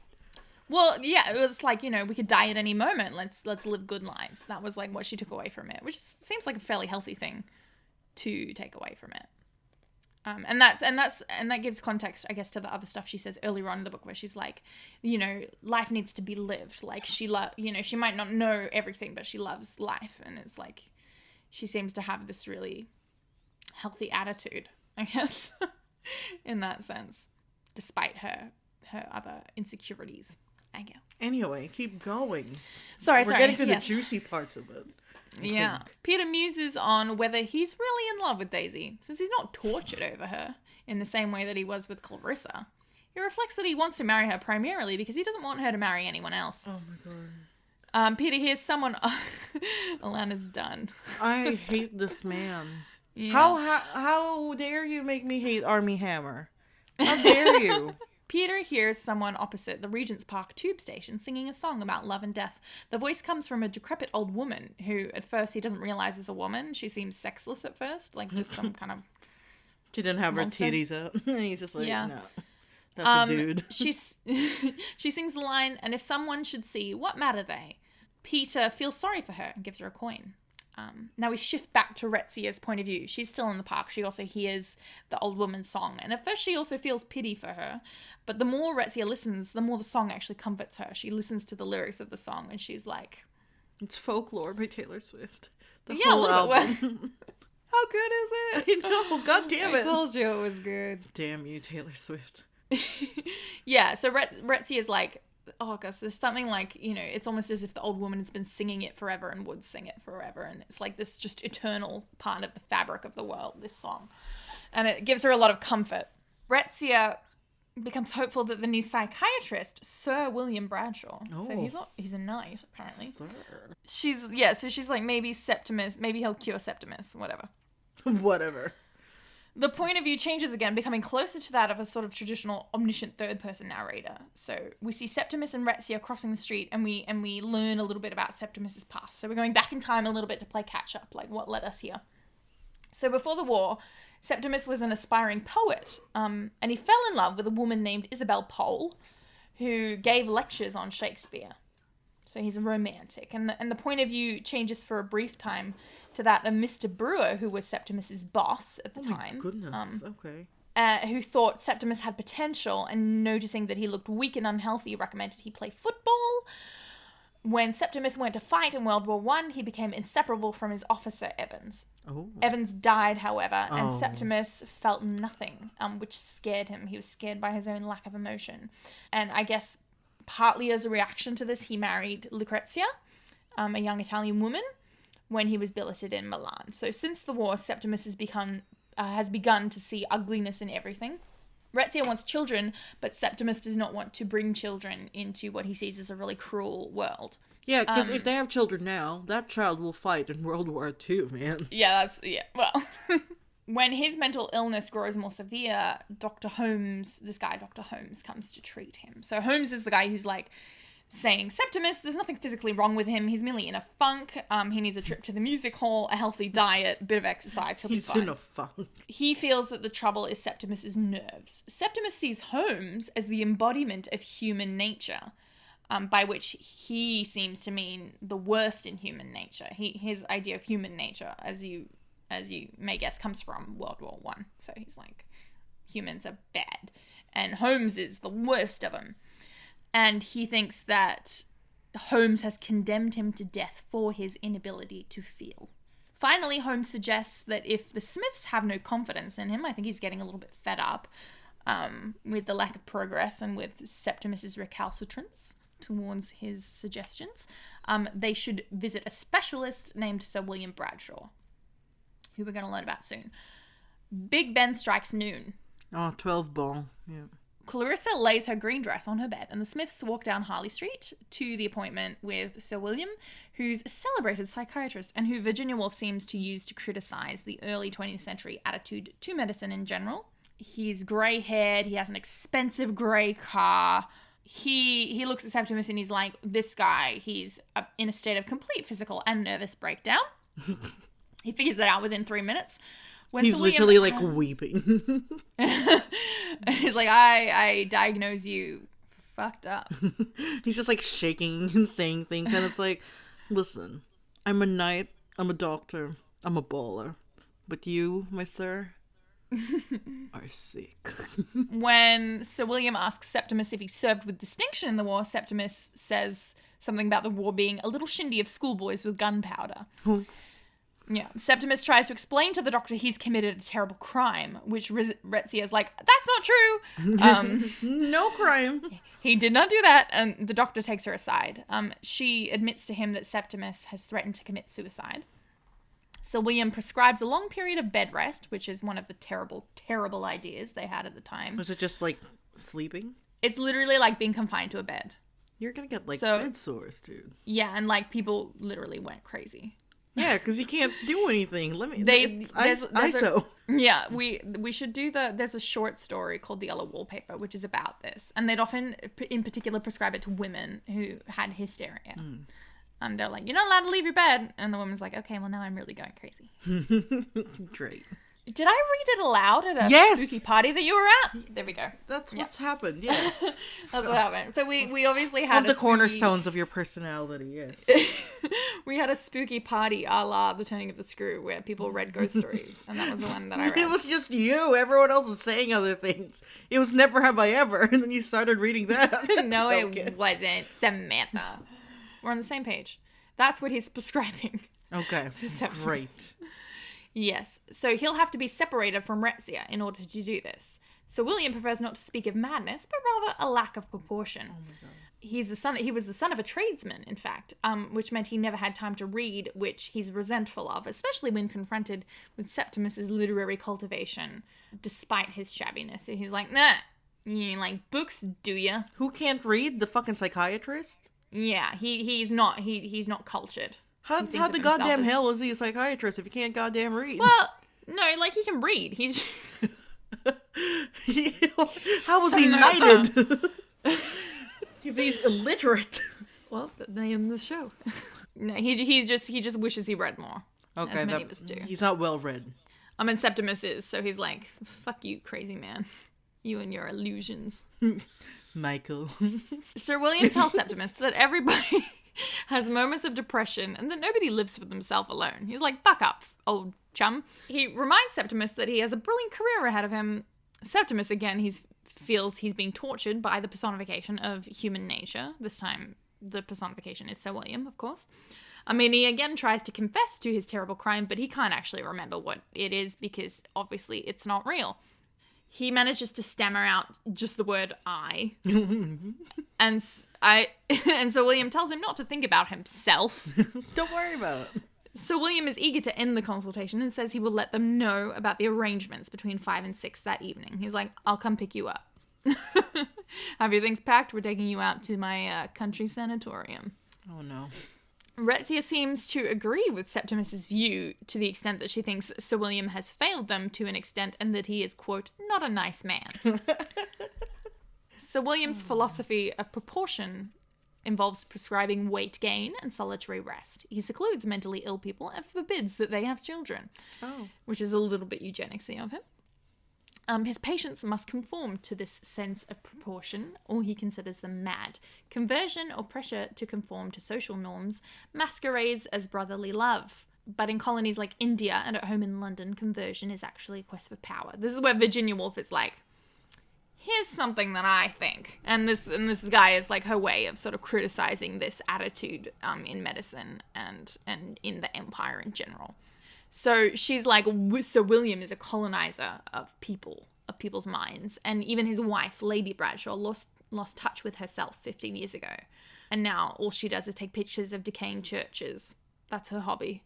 Well, yeah, it was like, we could die at any moment. Let's live good lives. That was what she took away from it, which seems like a fairly healthy thing to take away from it. And that gives context, I guess, to the other stuff she says earlier on in the book, where she's like, life needs to be lived. Like she she might not know everything, but she loves life, and it's like she seems to have this really healthy attitude, I guess, in that sense, despite her other insecurities. I guess. Anyway, keep going. We're getting to the juicy parts of it. Yeah. Peter muses on whether he's really in love with Daisy, since he's not tortured over her in the same way that he was with Clarissa. He reflects that he wants to marry her primarily because he doesn't want her to marry anyone else. Oh my god. Peter hears someone... Alana's done. I hate this man. Yeah. How dare you make me hate Armie Hammer? How dare you? Peter hears someone opposite the Regent's Park tube station singing a song about love and death. The voice comes from a decrepit old woman who, at first, he doesn't realize is a woman. She seems sexless at first, just some kind of She didn't have monster. Her titties out. He's just like, Yeah. no, that's a dude. She sings the line, and if someone should see, what matter they? Peter feels sorry for her and gives her a coin. Now we shift back to Rezia's point of view. She's still in the park. She also hears the old woman's song. And at first she also feels pity for her. But the more Rezia listens, the more the song actually comforts her. She listens to the lyrics of the song and she's like... It's Folklore by Taylor Swift. The whole album. How good is it? I know. God damn I it. told you it was good. Damn you, Taylor Swift. Yeah, so Retzi is like, oh gosh, there's something like, you know, it's almost as if the old woman has been singing it forever and would sing it forever. And it's like this just eternal part of the fabric of the world, this song. And it gives her a lot of comfort. Retzia becomes hopeful that the new psychiatrist, Sir William Bradshaw, so he's a knight, apparently. Sir. So she's like, maybe he'll cure Septimus, whatever. Whatever. The point of view changes again, becoming closer to that of a sort of traditional omniscient third-person narrator. So we see Septimus and Retzia crossing the street, and we learn a little bit about Septimus's past. So we're going back in time a little bit to play catch-up, like what led us here. So before the war, Septimus was an aspiring poet, and he fell in love with a woman named Isabelle Pole, who gave lectures on Shakespeare. So he's a romantic. And the point of view changes for a brief time to that of Mr. Brewer, who was Septimus's boss at the time. My goodness, okay. Who thought Septimus had potential, and noticing that he looked weak and unhealthy, recommended he play football. When Septimus went to fight in World War I, he became inseparable from his officer, Evans. Oh. Evans died, however, and Septimus felt nothing, which scared him. He was scared by his own lack of emotion. And I guess partly as a reaction to this, he married Lucrezia, a young Italian woman, when he was billeted in Milan. So since the war, Septimus has begun to see ugliness in everything. Retzia wants children, but Septimus does not want to bring children into what he sees as a really cruel world. Yeah, because if they have children now, that child will fight in World War II, man. Well. When his mental illness grows more severe, Dr. Holmes comes to treat him. So Holmes is the guy who's like saying, Septimus, there's nothing physically wrong with him. He's merely in a funk. He needs a trip to the music hall, a healthy diet, a bit of exercise. He'll be fine. He's in a funk. He feels that the trouble is Septimus's nerves. Septimus sees Holmes as the embodiment of human nature, by which he seems to mean the worst in human nature. His idea of human nature, as you may guess, comes from World War I. So he's like, humans are bad. And Holmes is the worst of them. And he thinks that Holmes has condemned him to death for his inability to feel. Finally, Holmes suggests that if the Smiths have no confidence in him, I think he's getting a little bit fed up with the lack of progress and with Septimus's recalcitrance towards his suggestions, they should visit a specialist named Sir William Bradshaw, who we're going to learn about soon. Big Ben strikes noon. Oh, 12 ball. Yeah. Clarissa lays her green dress on her bed, and the Smiths walk down Harley Street to the appointment with Sir William, who's a celebrated psychiatrist and who Virginia Woolf seems to use to criticize the early 20th century attitude to medicine in general. He's grey-haired, he has an expensive grey car. He looks at Septimus and he's like, this guy, he's in a state of complete physical and nervous breakdown. He figures that out within 3 minutes. When he's literally like weeping. He's like, I diagnose you fucked up. He's just like shaking and saying things, and it's like, listen, I'm a knight, I'm a doctor, I'm a baller, but you, my sir, are sick. When Sir William asks Septimus if he served with distinction in the war, Septimus says something about the war being a little shindy of schoolboys with gunpowder. Yeah, Septimus tries to explain to the doctor he's committed a terrible crime, which Retzia is like, that's not true. No crime. He did not do that, and the doctor takes her aside. She admits to him that Septimus has threatened to commit suicide. Sir William prescribes a long period of bed rest, which is one of the terrible, terrible ideas they had at the time. Was it just like sleeping? It's literally like being confined to a bed. You're gonna get like bed sores, dude. Yeah, and like people literally went crazy. Yeah, because you can't do anything. There's ISO. Yeah, we should do there's a short story called The Yellow Wallpaper, which is about this. And they'd often, in particular, prescribe it to women who had hysteria. They're like, you're not allowed to leave your bed. And the woman's like, okay, well, now I'm really going crazy. Great. Did I read it aloud at a spooky party that you were at? There we go. That's what's happened, yeah. That's what happened. So we obviously had the cornerstones of your personality, yes. We had a spooky party a la The Turning of the Screw where people read ghost stories. And that was the one that I read. It was just you. Everyone else was saying other things. It was Never Have I Ever. And then you started reading that. No, it wasn't. Samantha. We're on the same page. That's what he's prescribing. Okay, great. Yes, so he'll have to be separated from Retzia in order to do this. Sir William prefers not to speak of madness, but rather a lack of proportion. Oh my god. He was the son of a tradesman, in fact, which meant he never had time to read, which he's resentful of, especially when confronted with Septimus's literary cultivation, despite his shabbiness. So he's like, nah, you like books, do ya? Who can't read? The fucking psychiatrist? Yeah, he's not cultured. How the goddamn hell is he a psychiatrist if he can't goddamn read? Well, no, like he can read. He's how was he knighted? If he's illiterate. Well, the name of the show. No, he just wishes he read more. Okay, as many of us do. He's not well read. And Septimus is, so he's like, fuck you, crazy man. You and your illusions. Michael. Sir William tells Septimus that everybody has moments of depression and that nobody lives for themselves alone. He's like, buck up, old chum. He reminds Septimus that he has a brilliant career ahead of him. Septimus, again, feels he's being tortured by the personification of human nature. This time, the personification is Sir William, of course. I mean, he again tries to confess to his terrible crime, but he can't actually remember what it is because obviously it's not real. He manages to stammer out just the word I. and Sir William tells him not to think about himself. Don't worry about it. Sir William is eager to end the consultation and says he will let them know about the arrangements between 5 and 6 that evening. He's like, I'll come pick you up. Have your things packed? We're taking you out to my country sanatorium. Oh no. Retzia seems to agree with Septimus's view to the extent that she thinks Sir William has failed them to an extent and that he is, quote, not a nice man. Sir William's philosophy of proportion involves prescribing weight gain and solitary rest. He secludes mentally ill people and forbids that they have children, which is a little bit eugenicsy of him. His patients must conform to this sense of proportion, or he considers them mad. Conversion or pressure to conform to social norms masquerades as brotherly love. But in colonies like India and at home in London, conversion is actually a quest for power. This is where Virginia Woolf is like, here's something that I think. And this guy is like her way of sort of criticizing this attitude in medicine and in the empire in general. So she's like, Sir William is a colonizer of people's minds. And even his wife, Lady Bradshaw, lost touch with herself 15 years ago. And now all she does is take pictures of decaying churches. That's her hobby.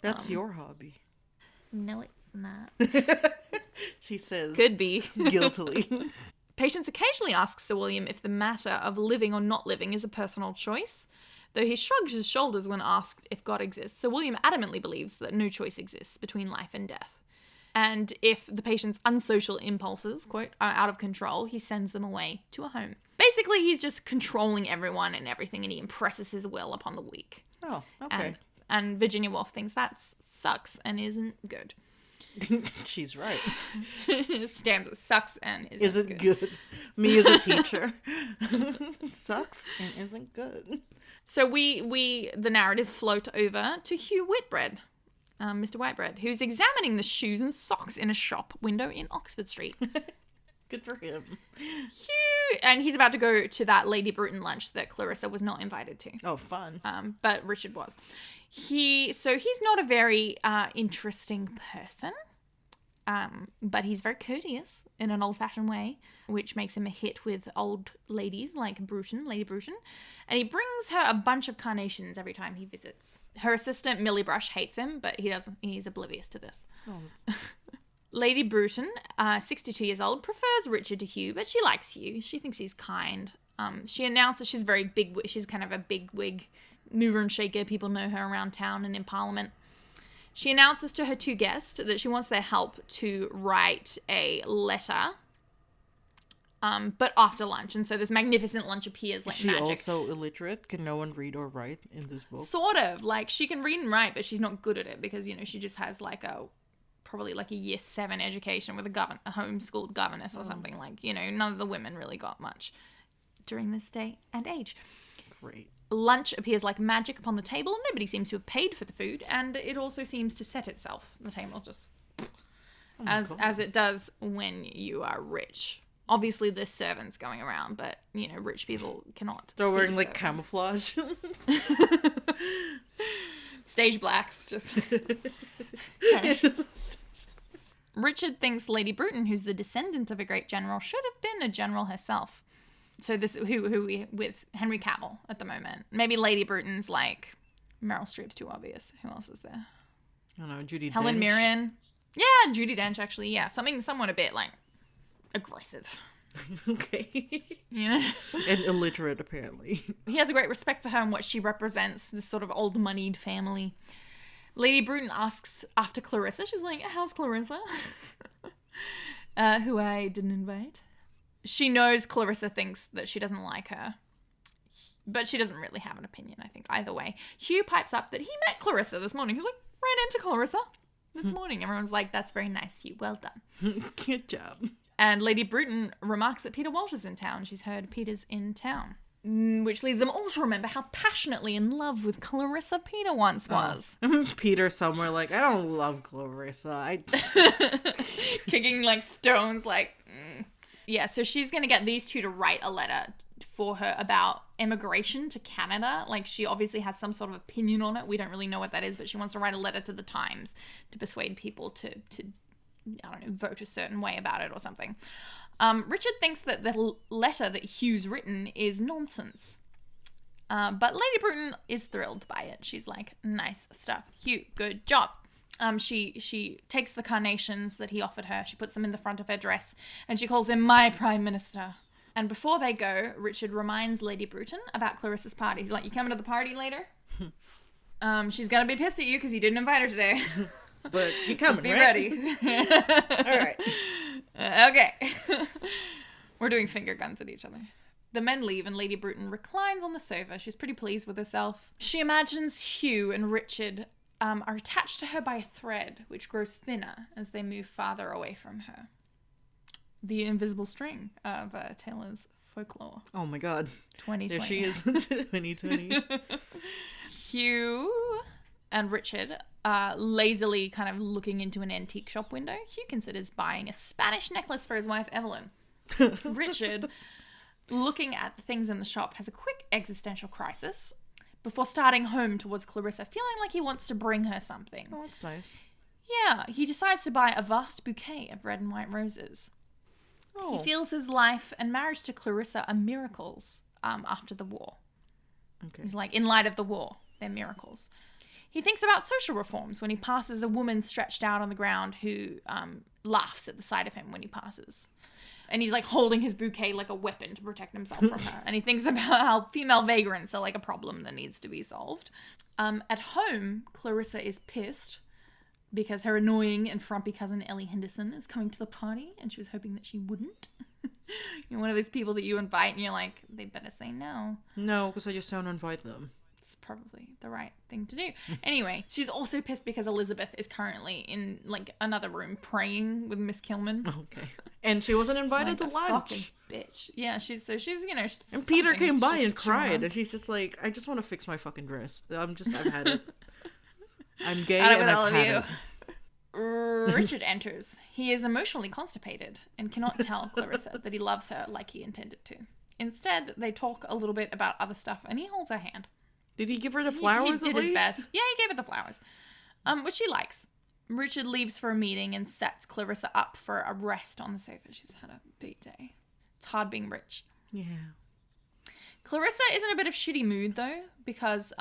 That's your hobby. No, it's not. She says. Could be. Guiltily. Patients occasionally ask Sir William if the matter of living or not living is a personal choice. Though he shrugs his shoulders when asked if God exists, Sir William adamantly believes that no choice exists between life and death. And if the patient's unsocial impulses, quote, are out of control, he sends them away to a home. Basically, he's just controlling everyone and everything, and he impresses his will upon the weak. Oh, okay. And Virginia Woolf thinks that sucks and isn't good. She's right. Stamps it sucks and isn't good. Me as a teacher. Sucks and isn't good. So the narrative float over to Hugh Whitbread, Mr. Whitebread, who's examining the shoes and socks in a shop window in Oxford Street. Good for him. Hugh, and he's about to go to that Lady Bruton lunch that Clarissa was not invited to. Oh, fun. But Richard was. He's not a very interesting person. But he's very courteous in an old-fashioned way, which makes him a hit with old ladies like Lady Bruton. And he brings her a bunch of carnations every time he visits. Her assistant, Millie Brush, hates him, but he's oblivious to this. Oh. Lady Bruton, 62 years old, prefers Richard to Hugh, but she likes Hugh. She thinks he's kind. She announces she's very big. She's kind of a big wig mover and shaker. People know her around town and in Parliament. She announces to her two guests that she wants their help to write a letter, but after lunch. And so this magnificent lunch appears like magic. Is she also illiterate? Can no one read or write in this book? Sort of. Like, she can read and write, but she's not good at it because, she just has probably a year 7 education with a homeschooled governess or something. None of the women really got much during this day and age. Great. Lunch appears like magic upon the table. Nobody seems to have paid for the food, and it also seems to set itself. The table just as it does when you are rich. Obviously, there's servants going around, but rich people cannot. They're wearing camouflage. Stage blacks, just. Richard thinks Lady Bruton, who's the descendant of a great general, should have been a general herself. So this who we with Henry Cavill at the moment. Maybe Lady Bruton's like Meryl Streep's too obvious. Who else is there? I don't know, Judi Dench. Helen Mirren. Yeah, Judi Dench actually. Yeah, someone a bit like aggressive. Okay. You know? And illiterate, apparently. He has a great respect for her and what she represents, this sort of old moneyed family. Lady Bruton asks after Clarissa. She's like, how's Clarissa? Who I didn't invite. She knows Clarissa thinks that she doesn't like her. But she doesn't really have an opinion, I think, either way. Hugh pipes up that he met Clarissa this morning. He's like, ran into Clarissa this morning. Everyone's like, that's very nice, Hugh. Well done. Good job. And Lady Bruton remarks that Peter Walsh is in town. She's heard Peter's in town. Which leads them all to remember how passionately in love with Clarissa Peter once was. Peter somewhere like, I don't love Clarissa. Kicking like stones like... Yeah, so she's going to get these two to write a letter for her about emigration to Canada. Like, she obviously has some sort of opinion on it. We don't really know what that is, but she wants to write a letter to the Times to persuade people to I don't know, vote a certain way about it or something. Richard thinks that the letter that Hugh's written is nonsense. But Lady Bruton is thrilled by it. She's like, nice stuff. Hugh, good job. She takes the carnations that he offered her. She puts them in the front of her dress and she calls him my Prime Minister. And before they go, Richard reminds Lady Bruton about Clarissa's party. He's like, you coming to the party later? She's going to be pissed at you because you didn't invite her today. But you coming, Just be right? ready. All right. Okay. We're doing finger guns at each other. The men leave and Lady Bruton reclines on the sofa. She's pretty pleased with herself. She imagines Hugh and Richard are attached to her by a thread, which grows thinner as they move farther away from her. The invisible string of Taylor's folklore. Oh my god. 2020. There she is. 2020. Hugh and Richard are lazily kind of looking into an antique shop window. Hugh considers buying a Spanish necklace for his wife, Evelyn. Richard, looking at the things in the shop, has a quick existential crisis before starting home towards Clarissa, feeling like he wants to bring her something. Oh, that's nice. Yeah, he decides to buy a vast bouquet of red and white roses. Oh. He feels his life and marriage to Clarissa are miracles after the war. Okay. He's like, in light of the war, they're miracles. He thinks about social reforms when he passes a woman stretched out on the ground who laughs at the sight of him when he passes. And he's like holding his bouquet like a weapon to protect himself from her. And he thinks about how female vagrants are like a problem that needs to be solved. At home, Clarissa is pissed because her annoying and frumpy cousin Ellie Henderson is coming to the party and she was hoping that she wouldn't. You're one of those people that you invite and you're like, they better say no. No, because I just don't invite them. It's probably the right thing to do. Anyway, she's also pissed because Elizabeth is currently in like another room praying with Miss Kilman. Okay. And she wasn't invited Like to a lunch. fucking bitch. Yeah, she's you know. And Peter something's came by just and cried, wrong. and she's just like, I just want to fix my fucking dress. I've had it. I'm gay Out of and it, all I've of had you. it. Richard enters. He is emotionally constipated and cannot tell Clarissa that he loves her like he intended to. Instead, they talk a little bit about other stuff, and he holds her hand. Did he give her the flowers He at did least? his best. Yeah, he gave her the flowers, which she likes. Richard leaves for a meeting and sets Clarissa up for a rest on the sofa. She's had a big day. It's hard being rich. Yeah. Clarissa is in a bit of shitty mood, though, because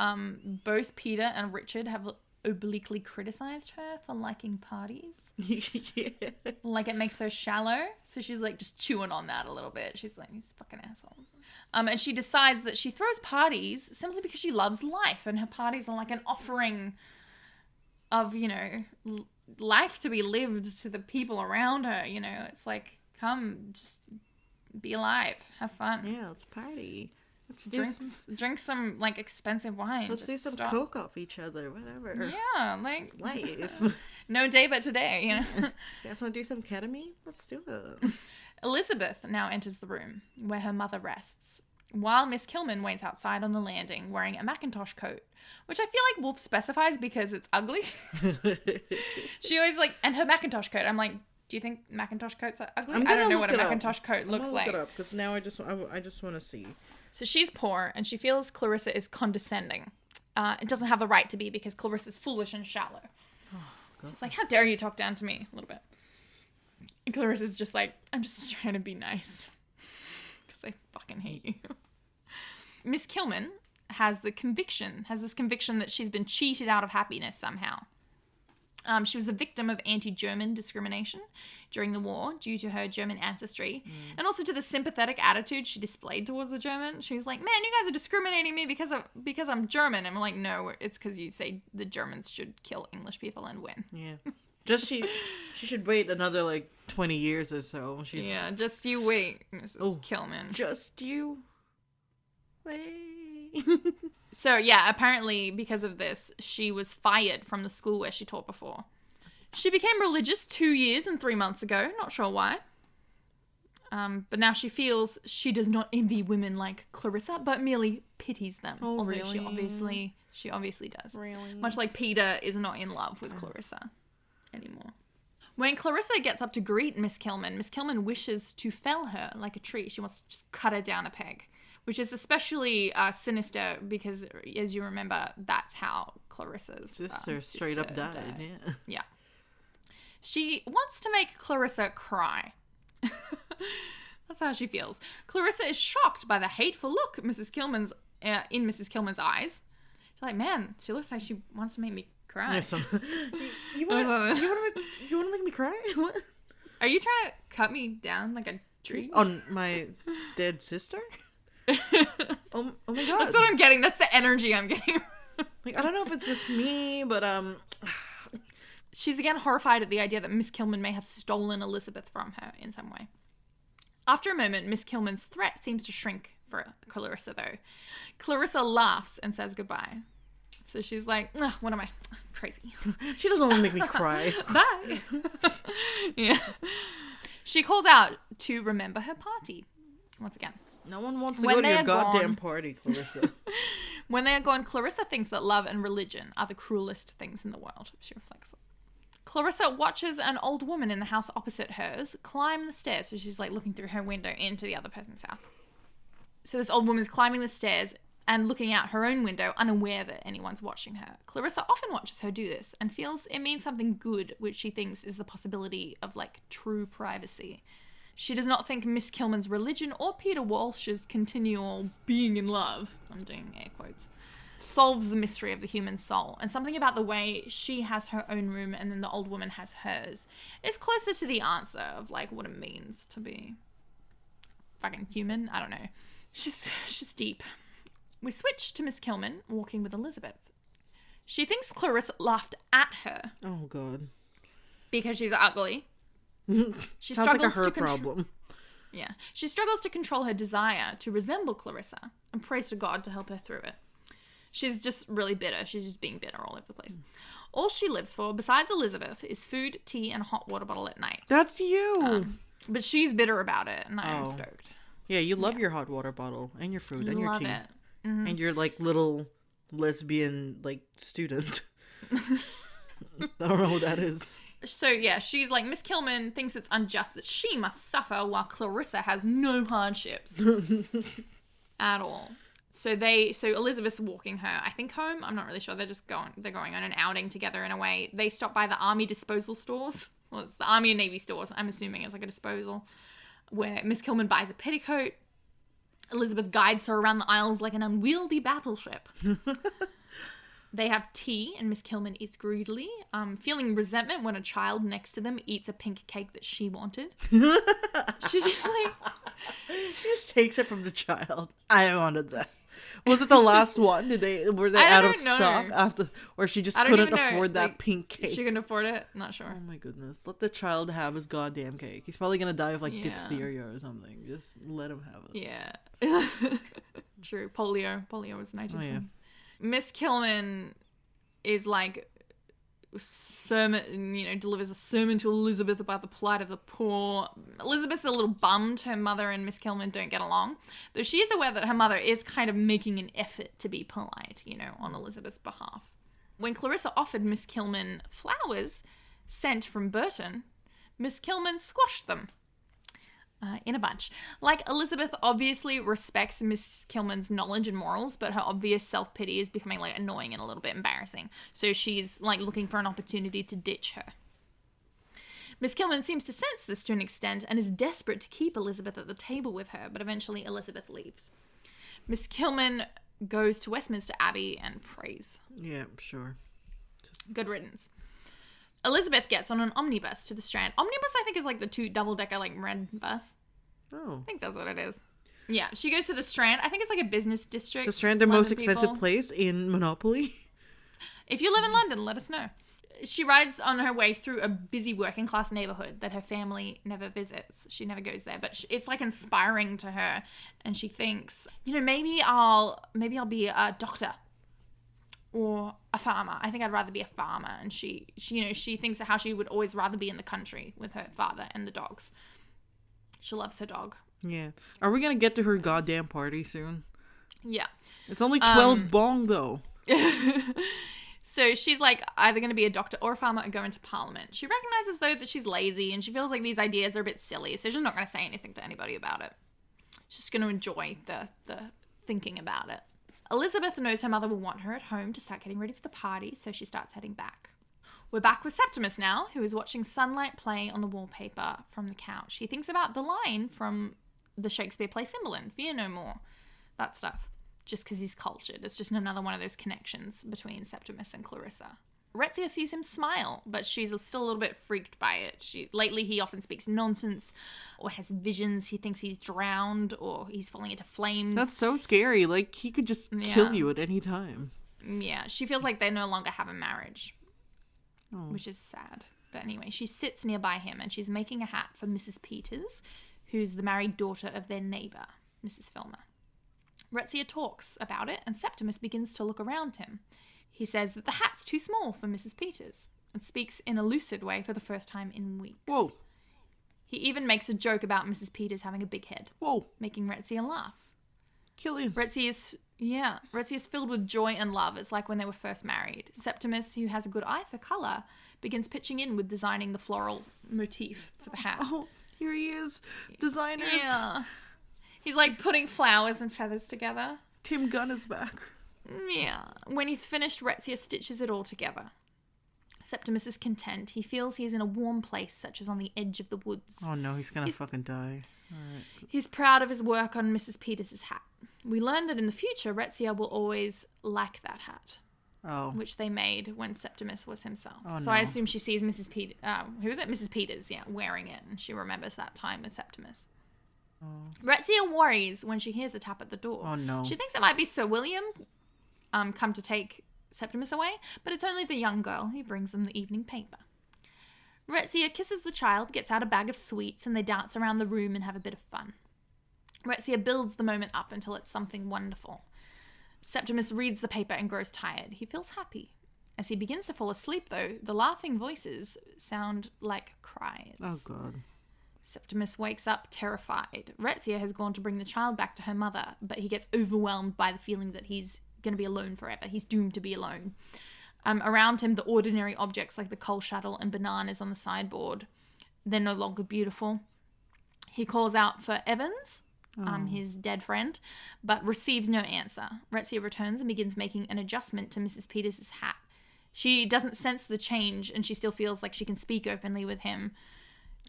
both Peter and Richard have obliquely criticized her for liking parties. Yeah. Like, it makes her shallow. So she's, like, just chewing on that a little bit. She's like, these fucking assholes. And she decides that she throws parties simply because she loves life. And her parties are like an offering of, you know, life to be lived to the people around her. You know, it's like, come, just be alive. Have fun. Yeah, let's party. Let's Drink some, like, expensive wine. Let's do some coke off each other, whatever. Yeah, like... It's life. No day but today, you know? You guys want to do some ketamine? Let's do it. Elizabeth now enters the room, where her mother rests, while Miss Kilman waits outside on the landing, wearing a Macintosh coat, which I feel like Woolf specifies because it's ugly. She always, like... And her Macintosh coat, I'm like... Do you think Macintosh coats are ugly? I don't know what a Macintosh coat looks like. Look it up, because now I just want to see. So she's poor, and she feels Clarissa is condescending. It doesn't have the right to be, because Clarissa's foolish and shallow. She's like, how dare you talk down to me? A little bit. And Clarissa's just like, I'm just trying to be nice. Because I fucking hate you. Miss Kilman has this conviction that she's been cheated out of happiness somehow. She was a victim of anti-German discrimination during the war due to her German ancestry and also to the sympathetic attitude she displayed towards the German. She was like, man, you guys are discriminating me because I'm German. And I'm like, no, it's because you say the Germans should kill English people and win. Yeah. Just she should wait another like 20 years or so. Yeah, just you wait, Mrs. Kilman. Just you wait. So, yeah, apparently because of this, she was fired from the school where she taught before. She became religious 2 years and 3 months ago. Not sure why. But now she feels she does not envy women like Clarissa, but merely pities them. Oh, although really? she obviously does. Really? Much like Peter is not in love with Clarissa anymore. When Clarissa gets up to greet Miss Kilman wishes to fell her like a tree. She wants to just cut her down a peg. Which is especially sinister because, as you remember, that's how Clarissa's sister straight up died. Yeah. Yeah. She wants to make Clarissa cry. That's how she feels. Clarissa is shocked by the hateful look in Mrs. Kilman's eyes. She's like, man, she looks like she wants to make me cry. You want to make me cry? What? Are you trying to cut me down like a tree? On my dead sister? Oh my god. That's what I'm getting. That's the energy I'm getting. Like, I don't know if it's just me, but She's again horrified at the idea that Miss Kilman may have stolen Elizabeth from her in some way. After a moment, Miss Kilman's threat seems to shrink for Clarissa, though. Clarissa laughs and says goodbye. So she's like, what am I? Crazy. She doesn't want to make me cry. Bye. Yeah. She calls out to remember her party. Once again. No one wants to go to your goddamn party, Clarissa. When they are gone, Clarissa thinks that love and religion are the cruelest things in the world. She reflects. Clarissa watches an old woman in the house opposite hers climb the stairs. So she's like looking through her window into the other person's house. So this old woman's climbing the stairs and looking out her own window, unaware that anyone's watching her. Clarissa often watches her do this and feels it means something good, which she thinks is the possibility of like true privacy. She does not think Miss Kilman's religion or Peter Walsh's continual being in love, I'm doing air quotes, solves the mystery of the human soul. And something about the way she has her own room and then the old woman has hers is closer to the answer of like what it means to be fucking human. I don't know. She's deep. We switch to Miss Kilman walking with Elizabeth. She thinks Clarissa laughed at her. Oh god. Because she's ugly. She Sounds like a her struggles problem. Yeah. She struggles to control her desire to resemble Clarissa and prays to God to help her through it. She's just really bitter. She's just being bitter all over the place. All she lives for, besides Elizabeth, is food, tea, and a hot water bottle at night. That's you! But she's bitter about it, and I'm stoked. Yeah, you love your hot water bottle, and your food, and your tea. Love it. Mm-hmm. And your, like, little lesbian, like, student. I don't know who that is. So, yeah, she's like, Miss Kilman thinks it's unjust that she must suffer while Clarissa has no hardships. At all. So Elizabeth's walking her, I think, home. I'm not really sure. They're going on an outing together in a way. They stop by the army disposal stores. Well, it's the Army and Navy stores. I'm assuming it's like a disposal. Where Miss Kilman buys a petticoat. Elizabeth guides her around the aisles like an unwieldy battleship. They have tea, and Miss Kilman eats greedily, feeling resentment when a child next to them eats a pink cake that she wanted. She just takes it from the child. I wanted that. Was it the last one? Were they out of stock after, or she just couldn't afford that pink cake? She couldn't afford it. Not sure. Oh my goodness! Let the child have his goddamn cake. He's probably gonna die of like diphtheria or something. Just let him have it. Yeah. True. Polio was 1920s. Oh, yeah. Miss Kilman is like delivers a sermon to Elizabeth about the plight of the poor. Elizabeth's a little bummed her mother and Miss Kilman don't get along, though she is aware that her mother is kind of making an effort to be polite, on Elizabeth's behalf. When Clarissa offered Miss Kilman flowers sent from Burton, Miss Kilman squashed them. In a bunch. Like, Elizabeth obviously respects Miss Kilman's knowledge and morals, but her obvious self-pity is becoming, like, annoying and a little bit embarrassing. So she's, like, looking for an opportunity to ditch her. Miss Kilman seems to sense this to an extent and is desperate to keep Elizabeth at the table with her, but eventually Elizabeth leaves. Miss Kilman goes to Westminster Abbey and prays. Yeah, sure. Good riddance. Elizabeth gets on an omnibus to the Strand. Omnibus, I think, is like the 2 double-decker, like, red bus. Oh. I think that's what it is. Yeah, she goes to the Strand. I think it's like a business district. The Strand, the most expensive place in Monopoly? If you live in London, let us know. She rides on her way through a busy working class neighborhood that her family never visits. She never goes there, but it's like inspiring to her. And she thinks, maybe I'll be a doctor or a farmer. I think I'd rather be a farmer. And she thinks of how she would always rather be in the country with her father and the dogs. She loves her dog. Yeah. Are we going to get to her goddamn party soon? Yeah. It's only 12 bong, though. So she's like either going to be a doctor or a farmer or go into Parliament. She recognises, though, that she's lazy and she feels like these ideas are a bit silly, so she's not going to say anything to anybody about it. She's just going to enjoy the thinking about it. Elizabeth knows her mother will want her at home to start getting ready for the party, so she starts heading back. We're back with Septimus now, who is watching sunlight play on the wallpaper from the couch. He thinks about the line from the Shakespeare play Cymbeline, Fear no more, that stuff. Just because he's cultured. It's just another one of those connections between Septimus and Clarissa. Retzia sees him smile, but she's still a little bit freaked by it. Lately, he often speaks nonsense or has visions. He thinks he's drowned or he's falling into flames. That's so scary. Like, he could just kill you at any time. Yeah, she feels like they no longer have a marriage, which is sad. But anyway, she sits nearby him and she's making a hat for Mrs. Peters, who's the married daughter of their neighbour, Mrs. Filmer. Retzia talks about it, and Septimus begins to look around him. He says that the hat's too small for Mrs. Peters, and speaks in a lucid way for the first time in weeks. Whoa. He even makes a joke about Mrs. Peters having a big head. Whoa. Making Retzia laugh. Kill him. Retzia's filled with joy and love. It's like when they were first married. Septimus, who has a good eye for colour, begins pitching in with designing the floral motif for the hat. Oh, here he is. Designers. Yeah. He's like putting flowers and feathers together. Tim Gunn is back. Yeah. When he's finished, Retzia stitches it all together. Septimus is content. He feels he's in a warm place, such as on the edge of the woods. Oh no, he's gonna fucking die. Alright. He's proud of his work on Mrs. Peters' hat. We learn that in the future, Retzia will always like that hat. Oh. Which they made when Septimus was himself. Oh, so no. I assume she sees Mrs. Peters, Mrs. Peters, wearing it, and she remembers that time with Septimus. Oh. Retzia worries when she hears a tap at the door. Oh no. She thinks it might be Sir William come to take Septimus away, but it's only the young girl who brings them the evening paper. Retzia kisses the child, gets out a bag of sweets, and they dance around the room and have a bit of fun. Retzia builds the moment up until it's something wonderful. Septimus reads the paper and grows tired. He feels happy. As he begins to fall asleep, though, the laughing voices sound like cries. Oh god. Septimus wakes up terrified. Retzia has gone to bring the child back to her mother, but he gets overwhelmed by the feeling that he's going to be alone forever. He's doomed to be alone. Around him, the ordinary objects like the coal shuttle and bananas on the sideboard, they're no longer beautiful. He calls out for Evans, his dead friend, but receives no answer. Retzia returns and begins making an adjustment to Mrs. Peters' hat. She doesn't sense the change, and she still feels like she can speak openly with him.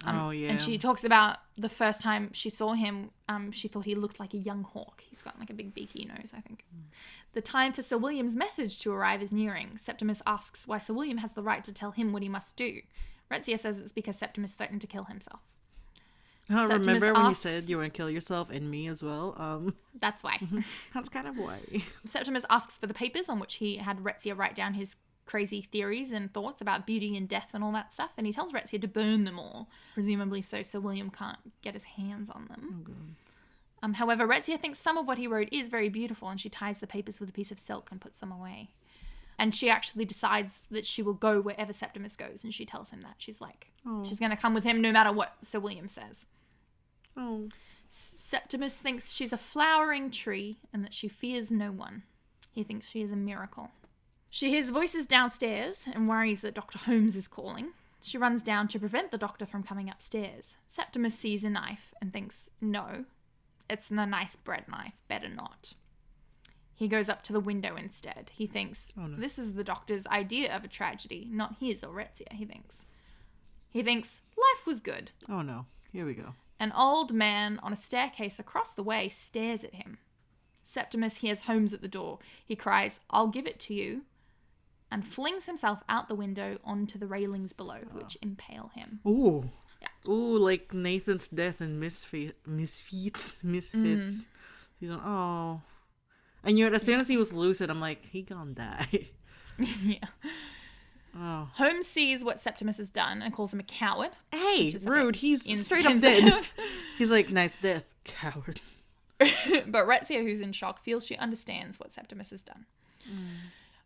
And she talks about the first time she saw him, she thought he looked like a young hawk. He's got like a big beaky nose, I think. The time for Sir William's message to arrive is nearing. Septimus asks why Sir William has the right to tell him what he must do. Retzia says it's because Septimus threatened to kill himself. Oh, remember when you said you want to kill yourself and me as well? That's why. That's kind of why. Septimus asks for the papers on which he had Retzia write down his crazy theories and thoughts about beauty and death and all that stuff, and he tells Retzia to burn them all, presumably so Sir William can't get his hands on them. Oh, God. However, Retzia thinks some of what he wrote is very beautiful, and she ties the papers with a piece of silk and puts them away. And she actually decides that she will go wherever Septimus goes, and she tells him that. She's like, she's going to come with him no matter what Sir William says. Oh. Septimus thinks she's a flowering tree and that she fears no one. He thinks she is a miracle. She hears voices downstairs and worries that Dr. Holmes is calling. She runs down to prevent the doctor from coming upstairs. Septimus sees a knife and thinks, no, it's a nice bread knife, better not. He goes up to the window instead. He thinks, this is the doctor's idea of a tragedy, not his or Retzia, he thinks. He thinks, life was good. Oh no, here we go. An old man on a staircase across the way stares at him. Septimus hears Holmes at the door. He cries, "I'll give it to you," and flings himself out the window onto the railings below, which impale him. Ooh. Yeah. Ooh, like Nathan's death in Misfits. He's like, oh. And as soon as he was lucid, I'm like, he gonna die. Yeah. Oh. Holmes sees what Septimus has done and calls him a coward. Hey, which is a rude. bit He's straight up insensitive. dead. He's like, nice death, coward. But Retzia, who's in shock, feels she understands what Septimus has done.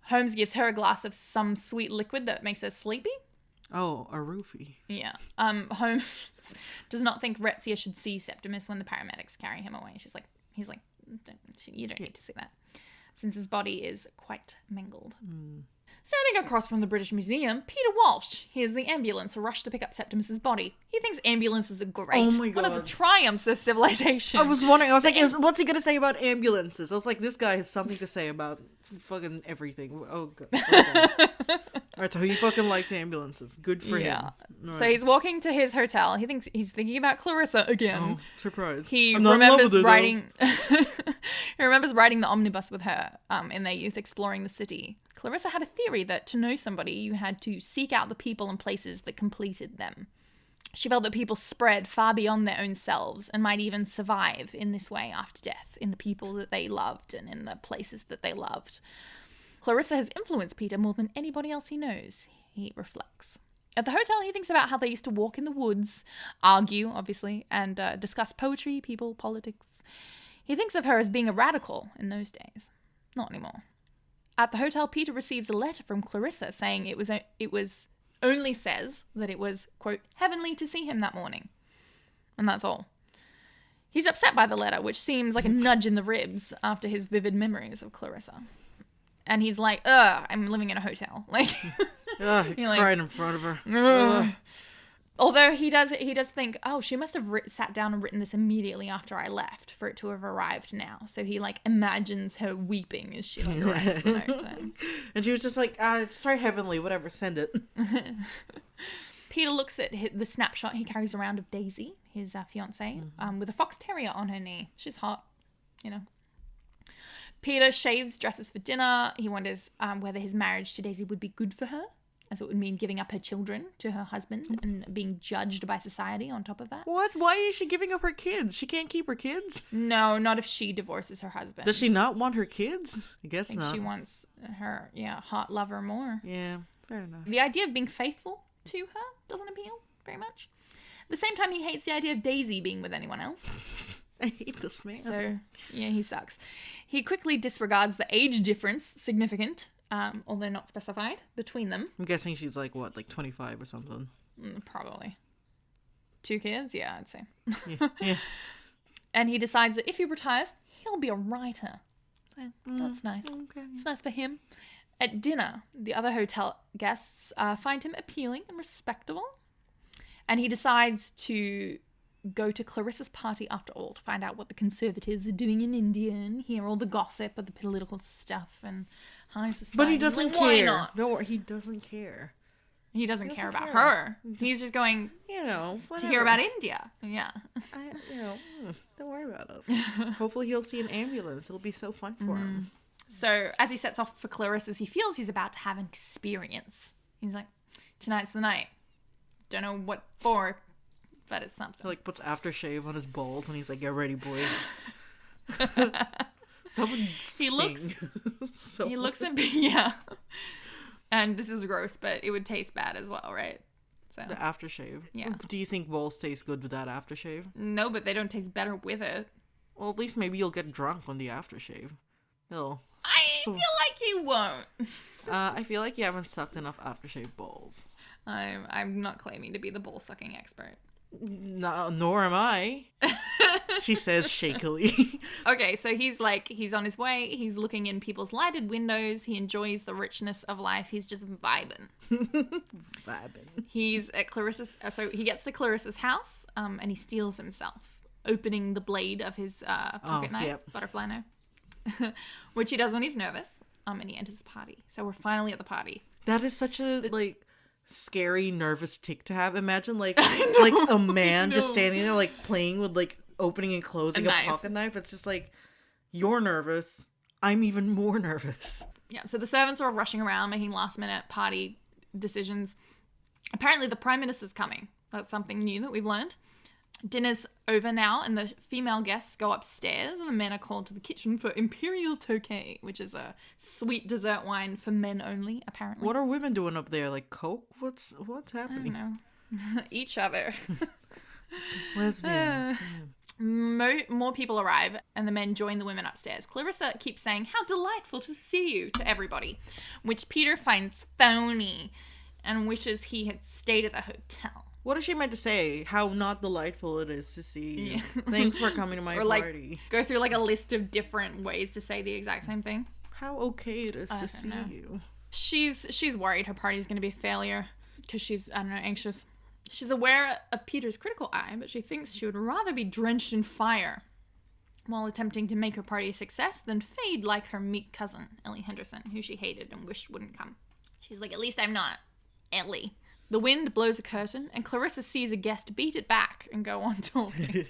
Holmes gives her a glass of some sweet liquid that makes her sleepy. Oh, a roofie. Yeah. Holmes does not think Retzia should see Septimus when the paramedics carry him away. He's like, you don't need to see that, since his body is quite mangled. Standing across from the British Museum, Peter Walsh hears the ambulance rush to pick up Septimus's body. He thinks ambulances are great. Oh my One of the God. triumphs of civilization. I was wondering, what's he gonna say about ambulances? I was like, this guy has something to say about fucking everything. Oh, God. Okay. Alright, so he fucking likes ambulances. Good for him. All So right. he's walking to his hotel. He's thinking about Clarissa again. Oh, surprise. He I'm not in love remembers with her, though. riding. He remembers riding the omnibus with her in their youth, exploring the city. Clarissa had a theory that to know somebody, you had to seek out the people and places that completed them. She felt that people spread far beyond their own selves and might even survive in this way after death, in the people that they loved and in the places that they loved. Clarissa has influenced Peter more than anybody else he knows, he reflects. At the hotel, he thinks about how they used to walk in the woods, argue, obviously, and discuss poetry, people, politics. He thinks of her as being a radical in those days. Not anymore. At the hotel, Peter receives a letter from Clarissa saying only says that it was, quote, heavenly to see him that morning. And that's all. He's upset by the letter, which seems like a nudge in the ribs after his vivid memories of Clarissa. And he's like, I'm living in a hotel. Like, He cried in front of her. Ugh. Although he does think, oh, she must have sat down and written this immediately after I left for it to have arrived now. So he like imagines her weeping as she like writes the note. And she was just like, just write heavenly, whatever, send it. Peter looks at the snapshot he carries around of Daisy, his fiancée, with a fox terrier on her knee. She's hot, you know. Peter shaves, dresses for dinner. He wonders whether his marriage to Daisy would be good for her, as it would mean giving up her children to her husband and being judged by society on top of that. What? Why is she giving up her kids? She can't keep her kids? No, not if she divorces her husband. Does she not want her kids? I guess I think not. she wants her, hot lover more. Yeah, fair enough. The idea of being faithful to her doesn't appeal very much. At the same time, he hates the idea of Daisy being with anyone else. I hate this man. So, yeah, he sucks. He quickly disregards the age difference, significant, although not specified, between them. I'm guessing she's like, what, like 25 or something? Probably. 2 kids? Yeah, I'd say. Yeah. And he decides that if he retires, he'll be a writer. So, that's nice. Okay. It's nice for him. At dinner, the other hotel guests find him appealing and respectable. And he decides to go to Clarissa's party after all to find out what the Conservatives are doing in India and hear all the gossip of the political stuff and high society. But he doesn't like, care. Why not? Don't worry, he doesn't care. He doesn't care about care. her. He's just going To hear about India. Yeah. Don't worry about it. Hopefully he'll see an ambulance. It'll be so fun for him. So as he sets off for Clarissa's, he feels he's about to have an experience. He's like, tonight's the night. Don't know what for, but it's something. He like puts aftershave on his balls and he's like, get ready, boys. That would sting. He looks at me, yeah. And this is gross, but it would taste bad as well, right? So The aftershave. Yeah. Do you think balls taste good with that aftershave? no, but they don't taste better with it. Well, at least maybe you'll get drunk on the aftershave. No. I feel like you won't. I feel like you haven't sucked enough aftershave balls. I'm not claiming to be the ball sucking expert. No, nor am I. She says shakily. Okay, so he's on his way. He's looking in people's lighted windows. He enjoys the richness of life. He's just vibing. He's at Clarissa's. So he gets to Clarissa's house, and he steals himself, opening the blade of his pocket knife, butterfly knife, which he does when he's nervous. And he enters the party. So we're finally at the party. That is such a scary, nervous tick to have. Imagine like a man just standing there like playing with like opening and closing a pocket knife. It's just like, you're nervous. I'm even more nervous. Yeah, so the servants are all rushing around making last minute party decisions. Apparently the Prime Minister's coming. That's something new that we've learned. Dinner's over now, and the female guests go upstairs, and the men are called to the kitchen for Imperial Tokay, which is a sweet dessert wine for men only, apparently. What are women doing up there? Like Coke? What's happening? I don't know. Each other. Lesbians. More people arrive, and the men join the women upstairs. Clarissa keeps saying, "How delightful to see you," to everybody, which Peter finds phony and wishes he had stayed at the hotel. What is she meant to say? How not delightful it is to see you. Yeah. Thanks for coming to my party. Go through like a list of different ways to say the exact same thing. How okay it is to see you. She's worried her party's going to be a failure because she's, I don't know, anxious. She's aware of Peter's critical eye, but she thinks she would rather be drenched in fire while attempting to make her party a success than fade like her meek cousin, Ellie Henderson, who she hated and wished wouldn't come. She's like, at least I'm not Ellie. The wind blows a curtain, and Clarissa sees a guest beat it back and go on talking.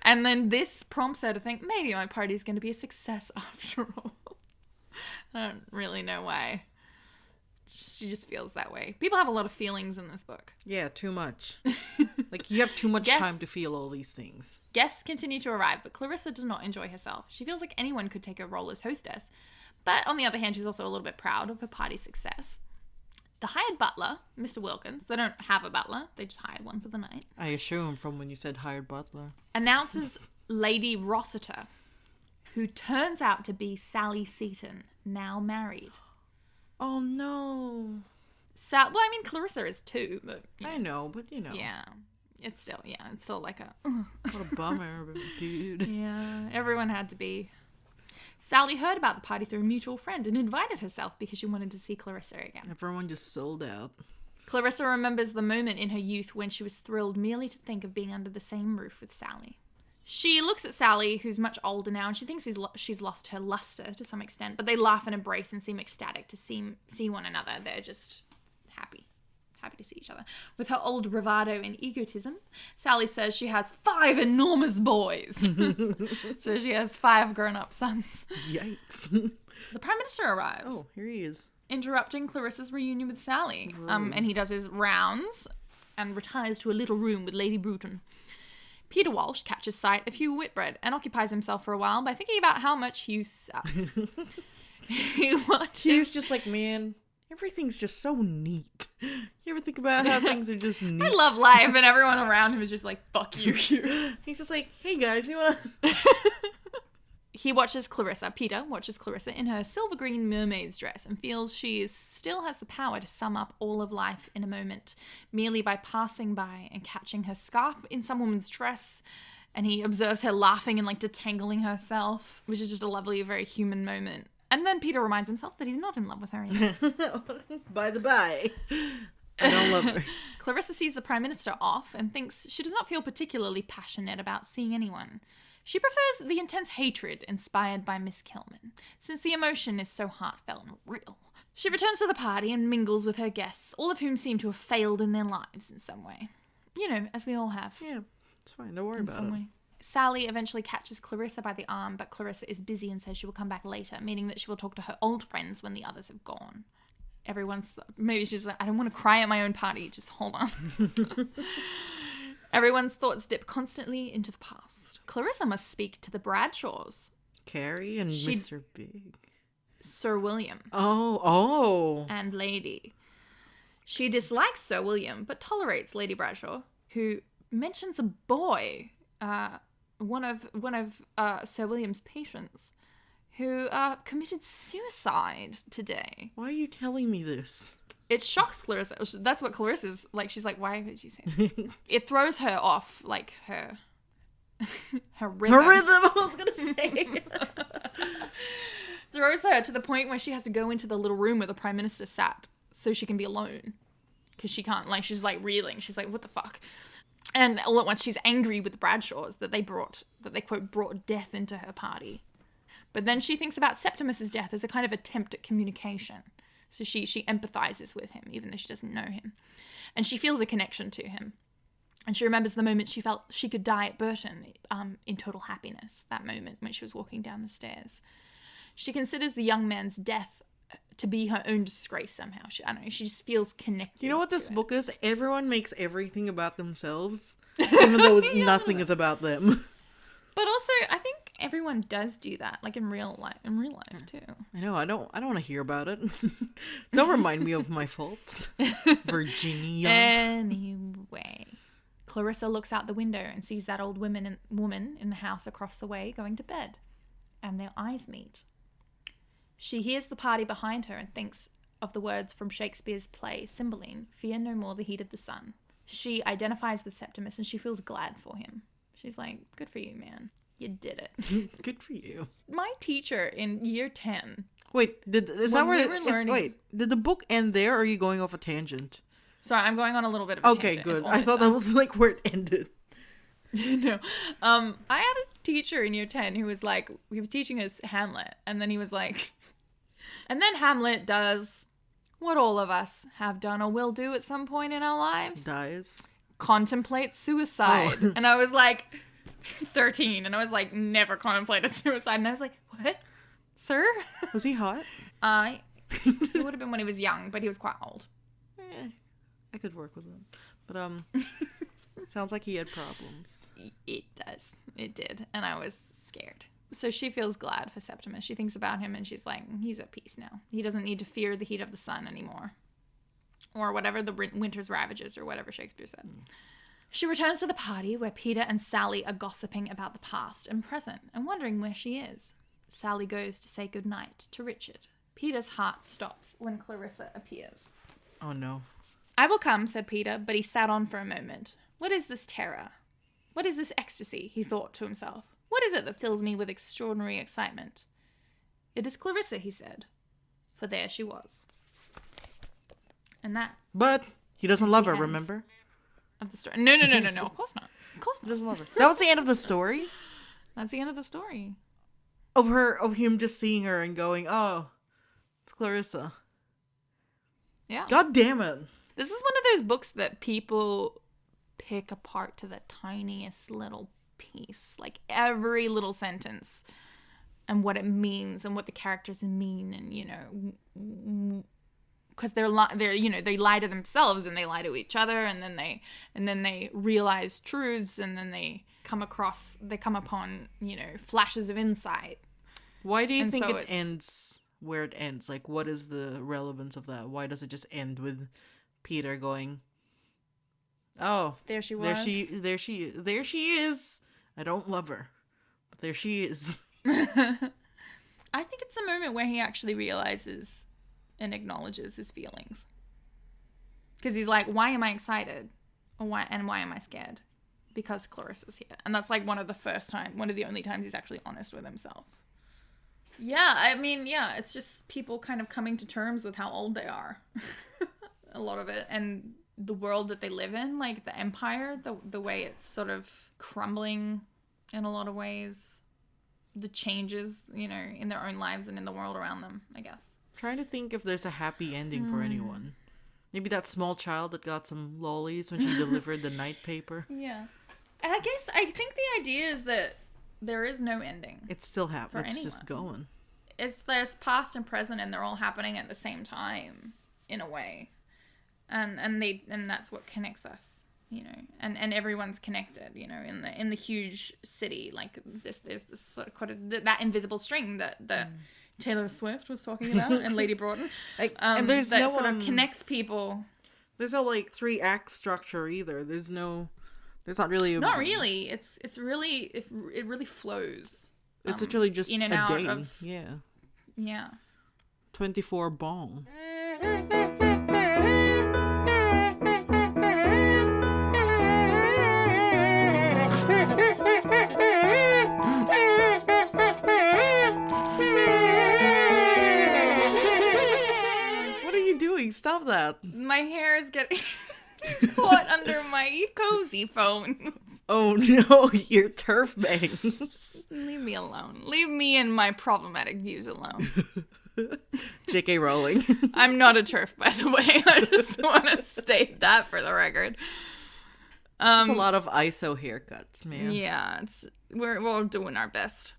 And then this prompts her to think, maybe my party's going to be a success after all. I don't really know why. She just feels that way. People have a lot of feelings in this book. Yeah, too much. Like, you have too much time to feel all these things. Guests continue to arrive, but Clarissa does not enjoy herself. She feels like anyone could take her role as hostess. But on the other hand, she's also a little bit proud of her party's success. The hired butler, Mr. Wilkins, they don't have a butler, they just hired one for the night. I assume from when you said hired butler. Announces Lady Rossiter, who turns out to be Sally Seton, now married. Oh no. Well, I mean, Clarissa is too, but... I know, but you know. Yeah. It's still like a... What a bummer, dude. Yeah, everyone had to be... Sally heard about the party through a mutual friend and invited herself because she wanted to see Clarissa again. Everyone just sold out. Clarissa remembers the moment in her youth when she was thrilled merely to think of being under the same roof with Sally. She looks at Sally, who's much older now, and she thinks she's lost her luster to some extent, but they laugh and embrace and seem ecstatic to see one another. They're just happy to see each other. With her old bravado and egotism, Sally says she has 5 enormous boys. So she has 5 grown-up sons. Yikes. The Prime Minister arrives. Oh, here he is. Interrupting Clarissa's reunion with Sally. And he does his rounds and retires to a little room with Lady Bruton. Peter Walsh catches sight of Hugh Whitbread and occupies himself for a while by thinking about how much Hugh sucks. Hugh's just like, man, everything's just so neat. You ever think about how things are just neat? I love life, and everyone around him is just like, fuck you, Hugh. He's just like, hey guys, you wanna... Peter watches Clarissa in her silver green mermaid's dress and feels she still has the power to sum up all of life in a moment, merely by passing by and catching her scarf in some woman's dress. And he observes her laughing and like detangling herself, which is just a lovely, very human moment. And then Peter reminds himself that he's not in love with her anymore. By the by, I don't love her. Clarissa sees the Prime Minister off and thinks she does not feel particularly passionate about seeing anyone. She prefers the intense hatred inspired by Miss Kilman, since the emotion is so heartfelt and real. She returns to the party and mingles with her guests, all of whom seem to have failed in their lives in some way. You know, as we all have. Yeah, it's fine. Don't worry about it. Sally eventually catches Clarissa by the arm, but Clarissa is busy and says she will come back later, meaning that she will talk to her old friends when the others have gone. Maybe she's like, I don't want to cry at my own party, just hold on. Everyone's thoughts dip constantly into the past. Clarissa must speak to the Bradshaws. Carrie and Mr. Big. Sir William. Oh. And Lady. She dislikes Sir William, but tolerates Lady Bradshaw, who mentions a boy, one of Sir William's patients, who committed suicide today. Why are you telling me this? It shocks Clarissa. That's what Clarissa's like. She's like, why would you say that? It throws her off, like her rhythm. Her rhythm, I was going to say. Throws her to the point where she has to go into the little room where the Prime Minister sat so she can be alone. Because she can't, like, she's like reeling. She's like, what the fuck? And all at once she's angry with the Bradshaws that they quote, brought death into her party. But then she thinks about Septimus's death as a kind of attempt at communication. So she empathizes with him, even though she doesn't know him. And she feels a connection to him. And she remembers the moment she felt she could die at Burton in total happiness, that moment when she was walking down the stairs. She considers the young man's death to be her own disgrace somehow. I don't know, she just feels connected. You know what this book is? Everyone makes everything about themselves, even though nothing is about them. But also, I think everyone does do that, like in real life too. I know. I don't want to hear about it. Don't remind me of my faults, Virginia. Anyway, Clarissa looks out the window and sees that old woman in the house across the way going to bed, and their eyes meet. She hears the party behind her and thinks of the words from Shakespeare's play Cymbeline, "Fear no more the heat of the sun." She identifies with Septimus and she feels glad for him. She's like, good for you, man. You did it. Good for you. My teacher in year 10. Wait, did the book end there, or are you going off a tangent? Sorry, I'm going on a little bit of a okay, tangent. good. I thought that was like where it ended. No. I had a teacher in year 10 who was like, he was teaching us Hamlet, and then he was like, and then Hamlet does what all of us have done or will do at some point in our lives. Dies. Contemplate suicide. Oh. And I was like 13, and I was like, never contemplated suicide. And I was like, what? Sir? Was he hot? It would have been when he was young, but he was quite old. I could work with him. But sounds like he had problems. It does. It did. And I was scared. So she feels glad for Septimus. She thinks about him and she's like, he's at peace now. He doesn't need to fear the heat of the sun anymore. Or whatever the winter's ravages, or whatever Shakespeare said. She returns to the party where Peter and Sally are gossiping about the past and present and wondering where she is. Sally goes to say goodnight to Richard. Peter's heart stops when Clarissa appears. Oh no. I will come, said Peter, but he sat on for a moment. What is this terror? What is this ecstasy? He thought to himself. What is it that fills me with extraordinary excitement? It is Clarissa, he said, for there she was. And that. But he doesn't love her, remember? Of the story. No. Of course not. Of course not. He doesn't love her. That was the end of the story? That's the end of the story. Of him just seeing her and going, oh, it's Clarissa. Yeah. God damn it. This is one of those books that people pick apart to the tiniest little piece. Like every little sentence and what it means and what the characters mean, and, you know, because they lie to themselves and they lie to each other, and then they realize truths, and then they come upon, you know, flashes of insight. Why do you think it ends where it ends? Like, what is the relevance of that? Why does it just end with Peter going, oh, there she was. There she is. I don't love her, but there she is. I think it's a moment where he actually realizes and acknowledges his feelings. Because he's like, why am I excited? Why am I scared? Because Clarissa's here. And that's like one of the only times he's actually honest with himself. Yeah, I mean, yeah, it's just people kind of coming to terms with how old they are. A lot of it. And the world that they live in, like the empire, the way it's sort of crumbling in a lot of ways. The changes, you know, in their own lives and in the world around them, I guess. Trying to think if there's a happy ending for anyone. Maybe that small child that got some lollies when she delivered the night paper. Yeah. And I think the idea is that there is no ending. It's still happening. It's anyone. just going. There's past and present, and they're all happening at the same time, in a way. And that's what connects us, you know. And everyone's connected, you know, in the huge city. Like there's this sort of that invisible string that Taylor Swift was talking about, and Lady Broughton. And there's that no sort of connects people. There's no like 3-act structure either. There's not really. Not really. It's really it really flows. It's literally just in and a out day. of. Yeah. 24 bong. What are you doing? Stop that. My hair is getting caught under my cozy phone. Oh no, your turf bangs. Leave me alone. Leave me and my problematic views alone. J.K. Rowling. I'm not a TERF, by the way. I just want to state that for the record. It's just a lot of ISO haircuts, man. Yeah, we're doing our best.